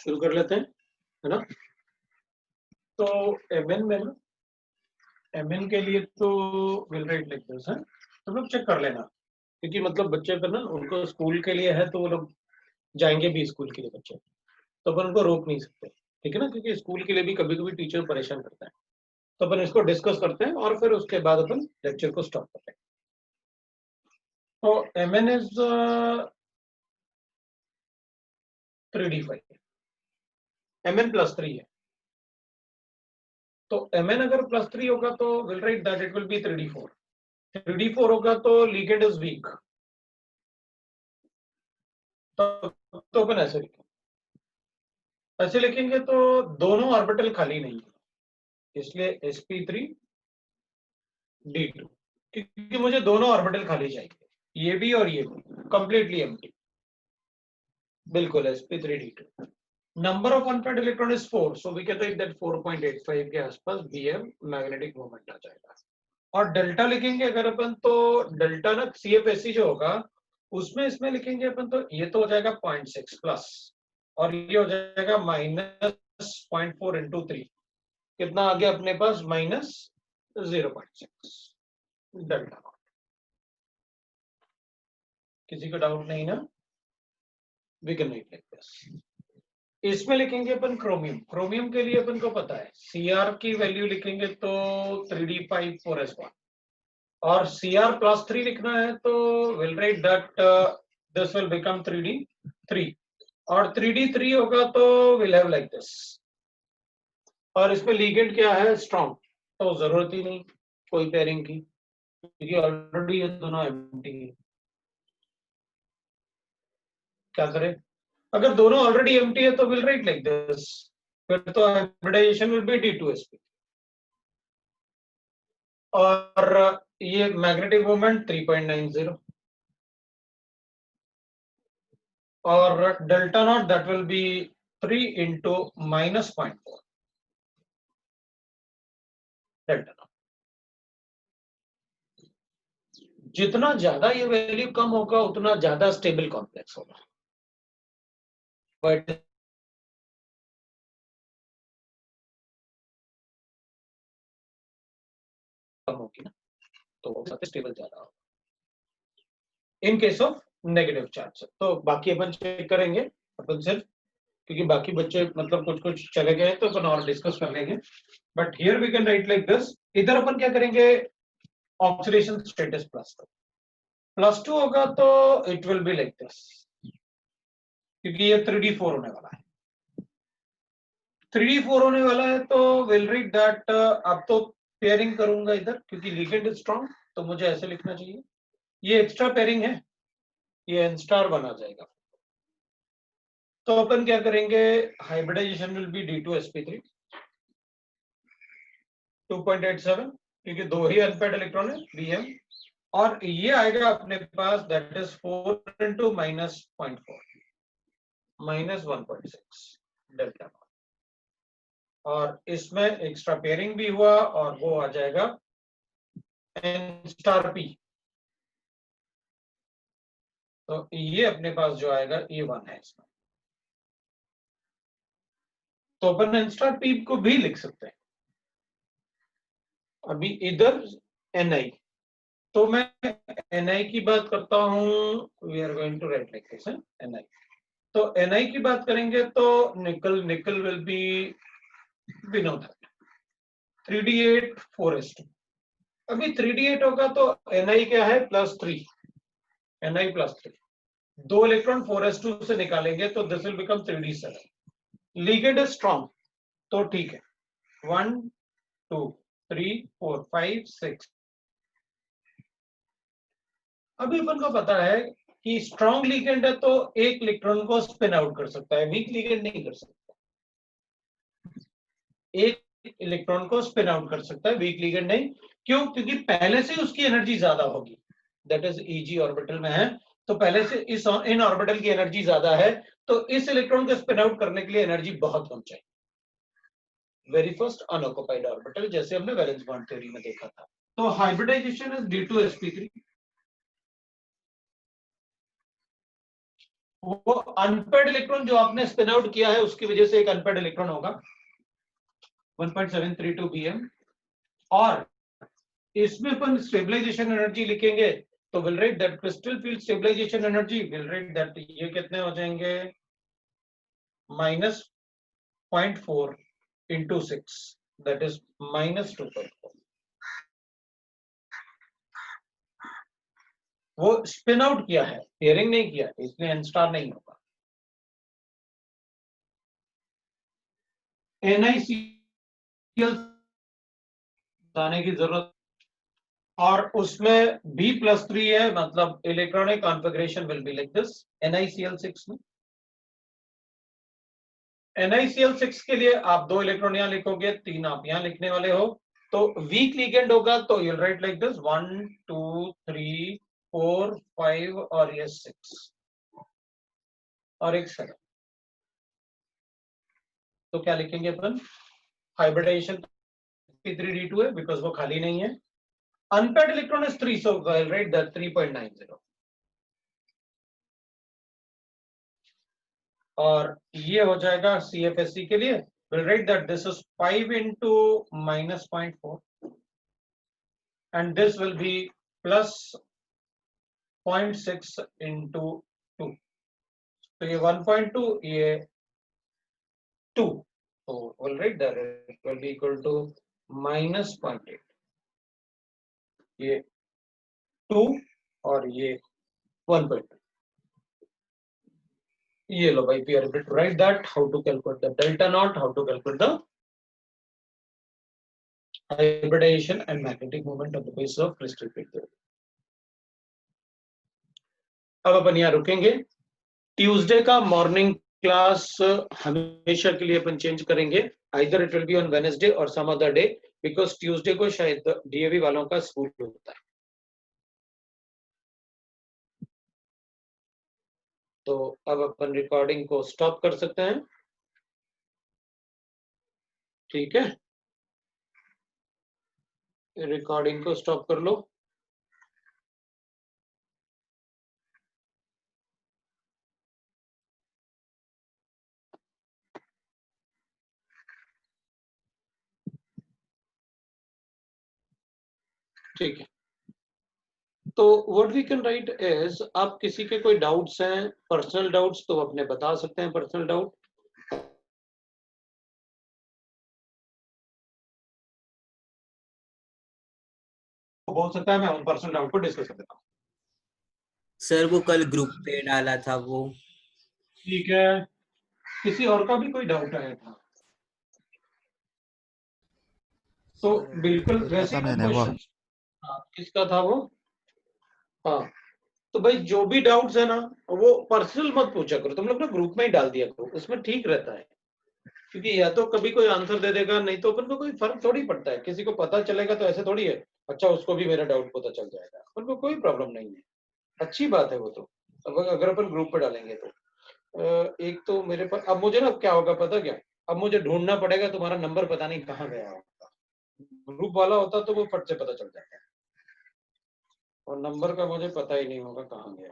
शुरू कर लेते हैं, है ना। तो mn में ना, mn के लिए तो विल राइट लाइक दिस है, तो लोग चेक कर लेना, क्योंकि मतलब बच्चे पर ना उनको स्कूल के लिए है तो वो लोग जाएंगे भी स्कूल के लिए बच्चे, तो अपन उनको रोक नहीं सकते, ठीक है ना, क्योंकि स्कूल के लिए भी कभी कभी टीचर परेशान करता है। तो अपन इसको डिस्कस करते हैं और फिर उसके बाद अपन लेक्चर को स्टॉप करते हैं। तो mn इज 3d5, mn +3 है, तो mn अगर +3 होगा तो will write that it will B 3d4। 3d4 होगा तो लिगेंड इज वीक, तो अपन ऐसे लिखेंगे, ऐसे लिखेंगे तो दोनों ऑर्बिटल खाली नहीं है, इसलिए sp3d2, क्योंकि मुझे दोनों ऑर्बिटल खाली चाहिए, ये भी और ये भी कंप्लीटली एम्प्टी, बिल्कुल sp3d2। Number of unpaired electron is 4, so we can write that 4.85 के आसपास bm मैग्नेटिक मोमेंट आ जाएगा। और डेल्टा लिखेंगे अगर अपन, तो डेल्टा ना CFSE जो होगा उसमें इसमें लिखेंगे अपन, तो ये तो हो जाएगा 0.6 प्लस, और ये हो जाएगा -0.4 इंटू 3, कितना आ गया अपने पास, -0.6 डेल्टा। किसी को डाउट नहीं ना, we can write like this. इसमें लिखेंगे अपन क्रोमियम, क्रोमियम के लिए अपन को पता है Cr की वैल्यू लिखेंगे तो 3d5 4s1, और Cr +3 लिखना है तो will write that this will become 3d3, और 3d3 होगा तो विल हैव लाइक दिस। और इसमें लीगेंड क्या है, स्ट्रॉन्ग, तो जरूरत ही नहीं कोई पेयरिंग की, क्योंकि ऑलरेडी ये दोनों एम्प्टी है। क्या करें, अगर दोनों ऑलरेडी एम्प्टी है तो विल राइट लाइक दिस, फिर तो हाइब्रिडाइजेशन विल बी D2sp, और ये मैग्नेटिक मोमेंट 3.90, और delta not that will be 3 into -0.4 delta not. जितना ज्यादा ये वैल्यू कम होगा उतना ज्यादा स्टेबल कॉम्प्लेक्स होगा, बट कम होगी ना तो स्टेबल ज्यादा होगा इन केस ऑफ नेगेटिव चार्ज। तो बाकी अपन चेक करेंगे अपन सिर्फ, क्योंकि बाकी बच्चे मतलब कुछ कुछ चले गए तो अपन और डिस्कस कर लेंगे, but here we can write like this. इधर अपन क्या करेंगे, ऑक्सीडेशन स्टेटस +2 होगा तो it will be like this, क्योंकि ये 3d4 होने वाला है, 3d4 होने वाला है तो विल रीड दैट, अब तो पेयरिंग करूंगा इधर, क्योंकि लिगेंड इज स्ट्रॉन्ग तो मुझे ऐसे लिखना चाहिए, ये एक्स्ट्रा पेयरिंग है, ये n स्टार बना जाएगा। तो अपन क्या करेंगे, हाइब्रिडाइजेशन विल बी D2sp3 2.87, क्योंकि दो ही अनपेयर्ड इलेक्ट्रॉन है Bm, और ये आएगा अपने पास दैट इज 4 इंटू -0.4 -1.6 डेल्टा, और इसमें एक्स्ट्रा पेयरिंग भी हुआ और वो आ जाएगा n स्टार p, तो ये अपने पास जो आएगा ये 1 है इसमें, तो अपन n स्टार p को भी लिख सकते हैं। अभी इधर ni, तो मैं ni की बात करता हूं, we are going to write like this ni, तो ni की बात करेंगे तो निकल निकल विल बी बिनो दैट 3d8 4s2, अभी 3d8 होगा तो ni क्या है +3, ni +3, 2 इलेक्ट्रॉन 4s2 से निकालेंगे तो this will become 3d7, ligand is strong तो ठीक है, 1 2 3 4 5 6। अभी अपन को पता है कि स्ट्रॉन्ग लिगेंड है तो एक इलेक्ट्रॉन को स्पिन आउट कर सकता है, वीक लिगेंड नहीं कर सकता, एक इलेक्ट्रॉन को स्पिन आउट कर सकता है, वीक लिगेंड नहीं। क्यों? क्योंकि पहले से उसकी एनर्जी ज्यादा होगी, दैट इज Eg ऑर्बिटल में है, तो पहले से इस इन ऑर्बिटल की एनर्जी ज्यादा है, तो इस इलेक्ट्रॉन को स्पिन आउट करने के लिए एनर्जी बहुत कम चाहिए। वेरी फर्स्ट अनऑक्युपाइड ऑर्बिटल, जैसे हमने वैलेंस बॉन्ड थ्योरी में देखा था। तो हाइब्रिडाइजेशन इज D2sp3। वो अनपेड इलेक्ट्रॉन जो आपने स्पिन आउट किया है उसकी वजह से एक अनपेड इलेक्ट्रॉन होगा 1.732 pm, और इसमें अपन स्टेबलाइजेशन एनर्जी लिखेंगे तो will write that crystal field stabilisation energy will write that ये कितने हो जाएंगे -0.4 into 6, that is -2.4। वो स्पिन आउट किया है, पेयरिंग नहीं किया, इसलिए एन स्टार नहीं होगा। NiCl जाने की जरूरत, और उसमें B+3 है, मतलब electronic configuration will be like this. NiCl6 में NiCl6 के लिए आप 2 इलेक्ट्रॉन यहां लिखोगे, 3 आप यहां लिखने वाले हो, तो वीक लिगेंड होगा तो यूल राइट लाइक दिस 1 2 3 4 5 और ये 6 और एक 7। तो क्या लिखेंगे अपन? हाइब्रिडाइजेशन P3D2 है बिकॉज वो खाली नहीं है। Unpaired electron is 3, so I'll write that 3.90। और ये हो जाएगा CFSC के लिए, we'll write that this is 5 into -0.4 and this will be plus 0.6 into 2, तो ये 1.2, ये 2, so we'll write that it will be equal to -0.8, ये 2 और ये 1.2। ये लो भाई, we are able to write that, how to calculate the delta naught, how to calculate the hybridization and magnetic moment on the basis of crystal field theory। अब अपन यहाँ रुकेंगे। Tuesday का morning class हमेशा के लिए अपन चेंज करेंगे, either it will be on Wednesday और some other day, because Tuesday को शायद DAV वालों का स्कूल होता है। तो अब अपन रिकॉर्डिंग को स्टॉप कर सकते हैं, ठीक है? रिकॉर्डिंग को स्टॉप कर लो। ठीक है, तो what we can write is, आप किसी के कोई डाउट्स हैं, पर्सनल डाउट्स, तो अपने बता सकते हैं पर्सनल डाउट। बोल सकता है, मैं उन पर्सनल डाउट को डिस्कस कर देता हूँ। सर वो कल ग्रुप पे डाला था वो। ठीक है, किसी और का भी कोई डाउट आया था तो बिल्कुल वैसे ही क्वेश्चन। हाँ, किसका था वो? हाँ, तो भाई जो भी डाउट्स है ना, वो पर्सनल मत पूछा करो, तुम लोग ना ग्रुप में ही डाल दिया करो, उसमें ठीक रहता है। क्योंकि या तो कभी कोई आंसर दे देगा, नहीं तो अपन को कोई फर्क थोड़ी पड़ता है, किसी को पता चलेगा तो ऐसे थोड़ी है अच्छा उसको भी मेरा डाउट पता चल जाएगा, अपन को कोई प्रॉब्लम नहीं है, अच्छी बात है वो तो। अब अगर अपन ग्रुप पे डालेंगे तो एक तो मेरे पास अब मुझे ना क्या होगा पता क्या, अब मुझे ढूंढना पड़ेगा, तुम्हारा नंबर पता नहीं कहाँ गया होगा। ग्रुप वाला होता तो वो फट से पता चल जाता है, और नंबर का मुझे पता ही नहीं होगा कहाँ गया।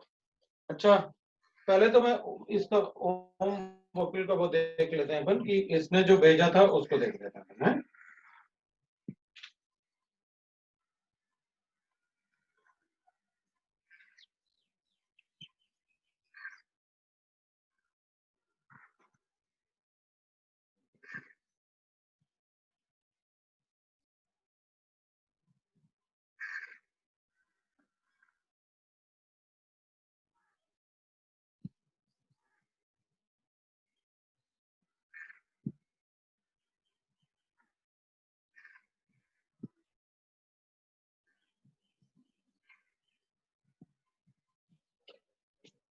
अच्छा, पहले तो मैं इसका ओम वकील का वो देख लेते हैं अपन कि इसने जो भेजा था उसको देख लेते हैं।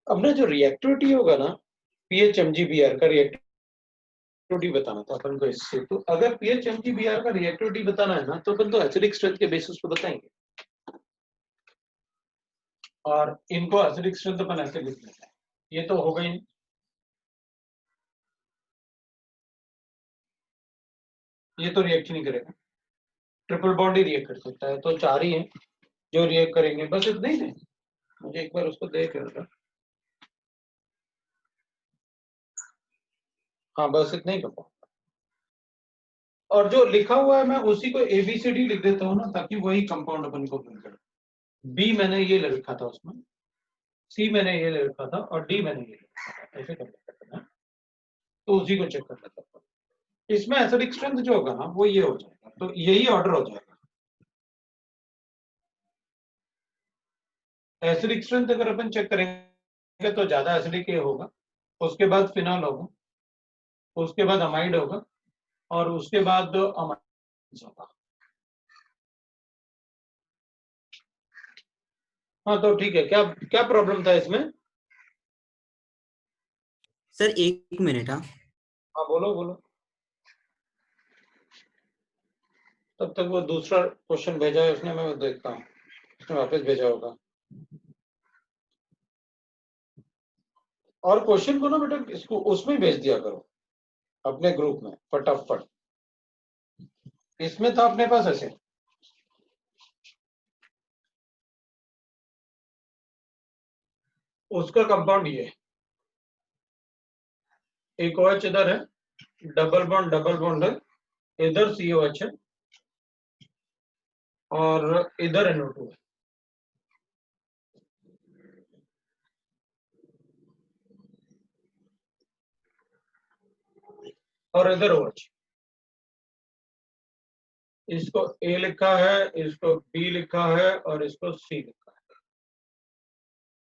अब ना जो रिएक्टिविटी होगा ना, PHMgBr का रिएक्टिविटी रिएक्टिविटी बताना था अपन को इससे। तो अगर PHMG-Br का रिएक्टिविटी बताना है ना, तो अपन तो एसिडिक स्ट्रेंथ के बेसिस पे बताएंगे, और इनको एसिडिक स्ट्रेंथ अपन ऐसे लिख लेते हैं। ये तो हो गई, ये तो रिएक्ट नहीं करेगा, ट्रिपल बॉन्ड ही रिएक्ट कर सकता है, तो 4 ही हैं जो रिएक्ट करेंगे, बस इतना ही है। मुझे एक बार उसको देख लेना, हाँ बस इतना ही कर, और जो लिखा हुआ है मैं उसी को ABCD लिख देता हूँ ना, ताकि वही कंपाउंड अपन को मिल जाए। B मैंने ये ले रखा था उसमें, C मैंने ये ले रखा था, और D मैंने ये ले रखा था, ऐसे कर लेता था, तो उसी को चेक कर लेता था। इसमें एसिडिक स्ट्रेंथ जो होगा ना वो ये हो जाएगा, तो यही ऑर्डर हो जाएगा। एसिडिक स्ट्रेंथ अगर अपन चेक करेंगे तो ज्यादा एसिडिक ये होगा, उसके बाद फिनॉल होगा, उसके बाद अमाइड होगा, और उसके बाद अमाइड होगा। हाँ तो ठीक है, क्या क्या प्रॉब्लम था इसमें? Sir 1 minute. हाँ हाँ बोलो बोलो, तब तक वो दूसरा क्वेश्चन भेजा है उसने, मैं वो देखता हूँ, उसने वापस भेजा होगा। और क्वेश्चन को ना बेटा इसको उसमें भेज दिया करो, अपने ग्रुप में फटाफट। इसमें था अपने पास ऐसे, उसका कंपाउंड ये है, एक OH इधर है, डबल बॉन्ड है, इधर COH है, और इधर NO2 है, और इधर OH। इसको A लिखा है, इसको B लिखा है, और इसको C लिखा है।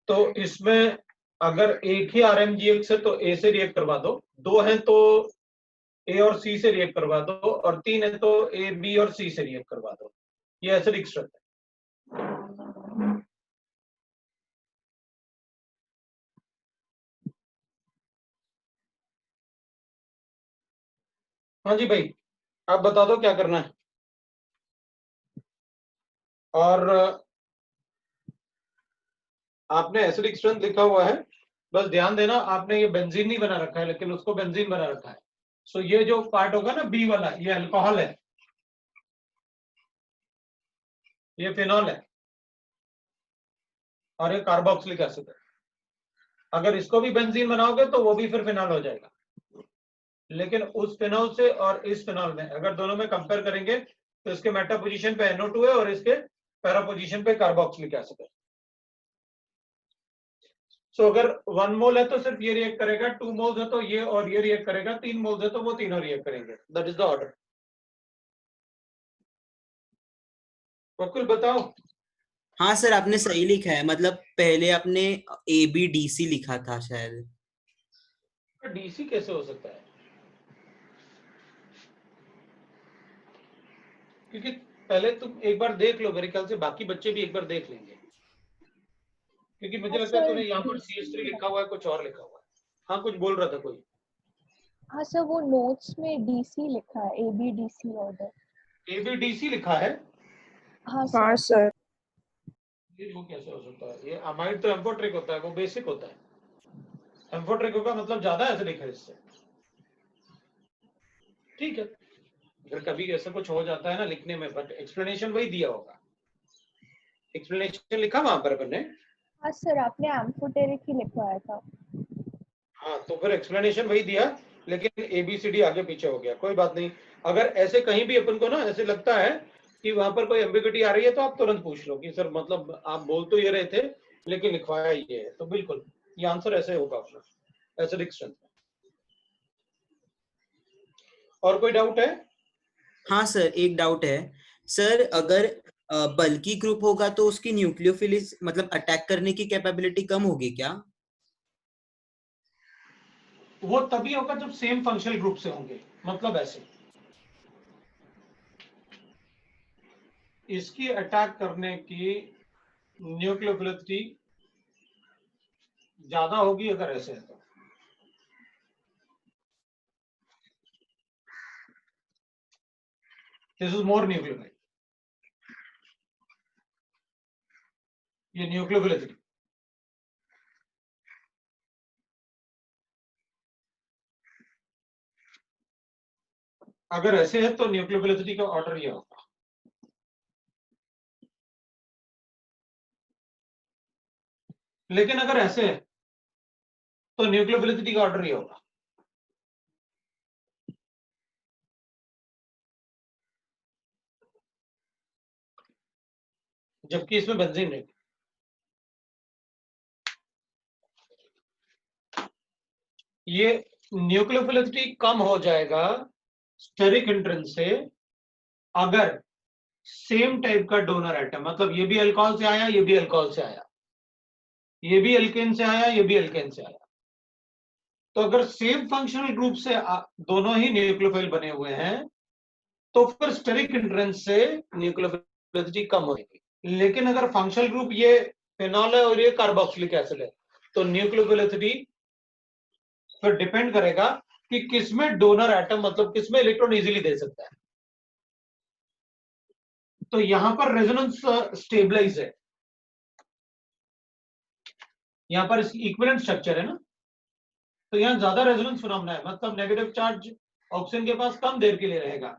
तो इसमें अगर एक ही RMGX है तो A से रिएक्ट करवा दो, दो हैं तो A और C से रिएक्ट करवा दो, और 3 है तो A, B और C से रिएक्ट करवा दो। ये एसिडिक स्ट्रेंथ है। हाँ जी भाई, आप बता दो क्या करना है। और आपने एसिडिक स्ट्रेंथ लिखा हुआ है, बस ध्यान देना आपने ये बेंजीन नहीं बना रखा है, लेकिन उसको बेंजीन बना रखा है। सो ये जो पार्ट होगा ना B वाला, ये अल्कोहल है, ये फिनॉल है, और ये कार्बोक्सिलिक एसिड है। अगर इसको भी बेंजीन बनाओगे तो वो भी फिर फिनॉल हो जाएगा, लेकिन उस फिनॉल से और इस फिनॉल में अगर दोनों में कंपेयर करेंगे तो इसके मेटा पोजीशन पे NO2 है, और इसके पैरा पोजीशन पे कार्बोक्सिलिक एसिड है। सो अगर 1 मोल है तो सिर्फ ये रिएक्ट करेगा, 2 मोल्स है तो ये और ये रिएक्ट करेगा, 3 मोल्स है तो वो तीनों रिएक्ट करेंगे। That is the order. Vakul बताओ। हाँ सर, आपने सही लिखा है, मतलब पहले आपने ABDC लिखा था शायद। DC कैसे हो सकता है? क्योंकि पहले तुम एक बार देख लो, मेरे ख्याल से बाकी बच्चे भी एक बार देख लेंगे, क्योंकि मुझे हाँ लगता है सर, तूने यहाँ पर CH3 DC लिखा हुआ है, कुछ और लिखा हुआ है। हाँ कुछ बोल रहा था कोई। हाँ सर, वो नोट्स में DC लिखा है, ABDC ऑर्डर। ABDC लिखा है? हाँ हाँ सर। सर। ये वो कैसे हो सकता है? ये अमाइड तो एम्फोट्रिक होता है, वो बेसिक होता है। एम्फोट्रिक होगा मतलब ज्यादा एसिडिक है इससे। ठीक है, अगर कभी ऐसा कुछ हो जाता है ना लिखने में, बट एक्सप्लेनेशन वही दिया होगा। एक्सप्लेनेशन लिखा वहां पर अपन ने? हाँ सर, आपने एम्फोटेरिक ही लिखवाया था। हाँ तो फिर एक्सप्लेनेशन वही दिया, लेकिन ABCD आगे पीछे हो गया, कोई बात नहीं। अगर ऐसे कहीं भी अपन को ना ऐसे लगता है कि वहां पर कोई एम्बिग्युइटी आ रही है, तो आप तुरंत पूछ लो कि सर मतलब आप बोल तो ये रहे थे लेकिन लिखवाया ये है, तो बिल्कुल ये आंसर ऐसे होगा अपना, एसिडिक स्ट्रेंथ। और कोई डाउट है? हाँ सर, एक डाउट है सर, अगर बल्की ग्रुप होगा तो उसकी न्यूक्लियोफिलिस मतलब अटैक करने की कैपेबिलिटी कम होगी क्या? वो तभी होगा जब सेम फंक्शनल ग्रुप से होंगे, मतलब ऐसे इसकी अटैक करने की न्यूक्लियोफिलिटी ज्यादा होगी अगर ऐसे है तो। दिस इज मोर न्यूक्लियोफाइल, ये न्यूक्लियोफिलिसिटी। अगर ऐसे है तो न्यूक्लियोफिलिसिटी का ऑर्डर ये होगा। लेकिन अगर ऐसे है तो न्यूक्लियोफिलिसिटी का ऑर्डर ये होगा। जबकि इसमें बेंजीन नहीं। ये न्यूक्लियोफिलिसिटी कम हो जाएगा स्टेरिक हिंड्रेंस से अगर सेम टाइप का डोनर एटम, मतलब ये भी अल्कोहल से आया, ये भी अल्कोहल से आया, ये भी एल्केन से आया, ये भी एल्केन से आया, तो अगर सेम फंक्शनल ग्रुप से दोनों ही न्यूक्लियोफाइल बने हुए हैं तो फिर स्टेरिक हिंड्रेंस से न्यूक्लियोफिलिसिटी कम होगी। लेकिन अगर फंक्शनल ग्रुप ये फिनॉल है और ये कार्बोक्सिलिक एसिड है तो न्यूक्लियोफिलिसिटी फिर डिपेंड करेगा कि किसमें डोनर एटम, मतलब किसमें इलेक्ट्रॉन इजीली दे सकता है। तो यहां पर रेजोनेंस स्टेबलाइज है, यहां पर इक्विवेलेंट स्ट्रक्चर है ना, तो यहां ज्यादा रेजोनेंस फिनोमेना है, मतलब नेगेटिव चार्ज ऑक्सीजन के पास कम देर के लिए रहेगा।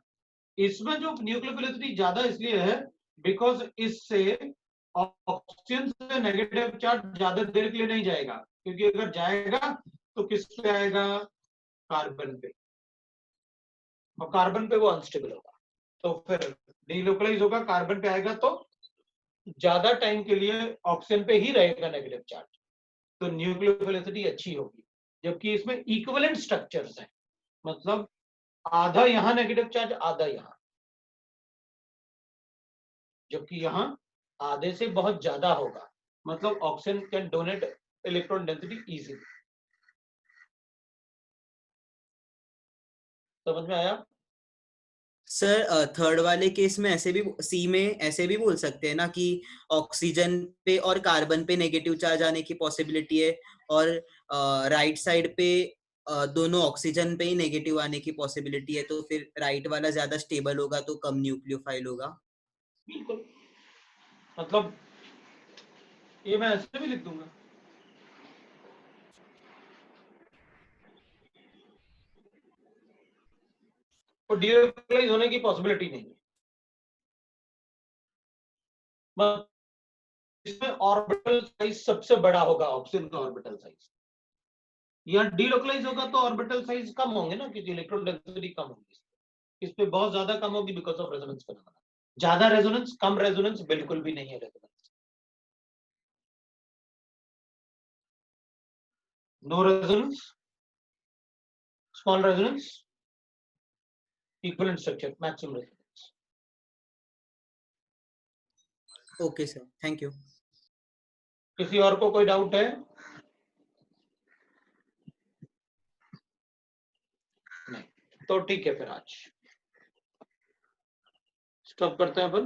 इसमें जो न्यूक्लियोफिलिसिटी ज्यादा इसलिए है बिकॉज इससे ऑक्सीजन से नेगेटिव चार्ज ज्यादा देर के लिए नहीं जाएगा, क्योंकि अगर जाएगा तो किस पे आएगा, कार्बन पे, और कार्बन पे वो अनस्टेबल होगा, तो फिर डीलोकलाइज होगा, कार्बन पे आएगा तो ज्यादा टाइम के लिए ऑक्सीजन पे ही रहेगा नेगेटिव चार्ज, तो न्यूक्लियोफिलिसिटी अच्छी होगी। जबकि इसमें इक्विवेलेंट स्ट्रक्चर्स हैं, मतलब आधा यहां नेगेटिव चार्ज, आधा यहां, जबकि यहां आधे से बहुत ज्यादा होगा, मतलब oxygen can donate electron density easily. समझ में आया? सर थर्ड वाले केस में ऐसे भी, सी में ऐसे भी बोल सकते हैं ना कि ऑक्सीजन पे और कार्बन पे नेगेटिव चार्ज आने की पॉसिबिलिटी है, और राइट साइड पे दोनों ऑक्सीजन पे ही नेगेटिव आने की पॉसिबिलिटी है, तो फिर राइट वाला ज्यादा स्टेबल होगा तो कम न्यूक्लियोफाइल होगा। बिल्कुल, मतलब ये मैं ऐसे भी लिख दूंगा, और डीलोकलाइज होने की पॉसिबिलिटी नहीं है, मतलब इसमें ऑर्बिटल साइज सबसे बड़ा होगा, ऑक्सीजन का ऑर्बिटल साइज। यहाँ डीलोकलाइज होगा तो ऑर्बिटल साइज कम होंगे ना, क्योंकि इलेक्ट्रॉन डेंसिटी कम होगी, इस पे बहुत ज्यादा कम होगी बिकॉज ऑफ रेजोनेंस फिनोमेना। ज्यादा रेजोनेंस, कम रेजोनेंस, बिल्कुल भी नहीं है resonance, no resonance, small resonance, equivalent structure, maximum resonance. Okay sir, thank you. किसी और को कोई डाउट है? नहीं, तो ठीक है, फिर आज स्टॉप करते हैं अपन।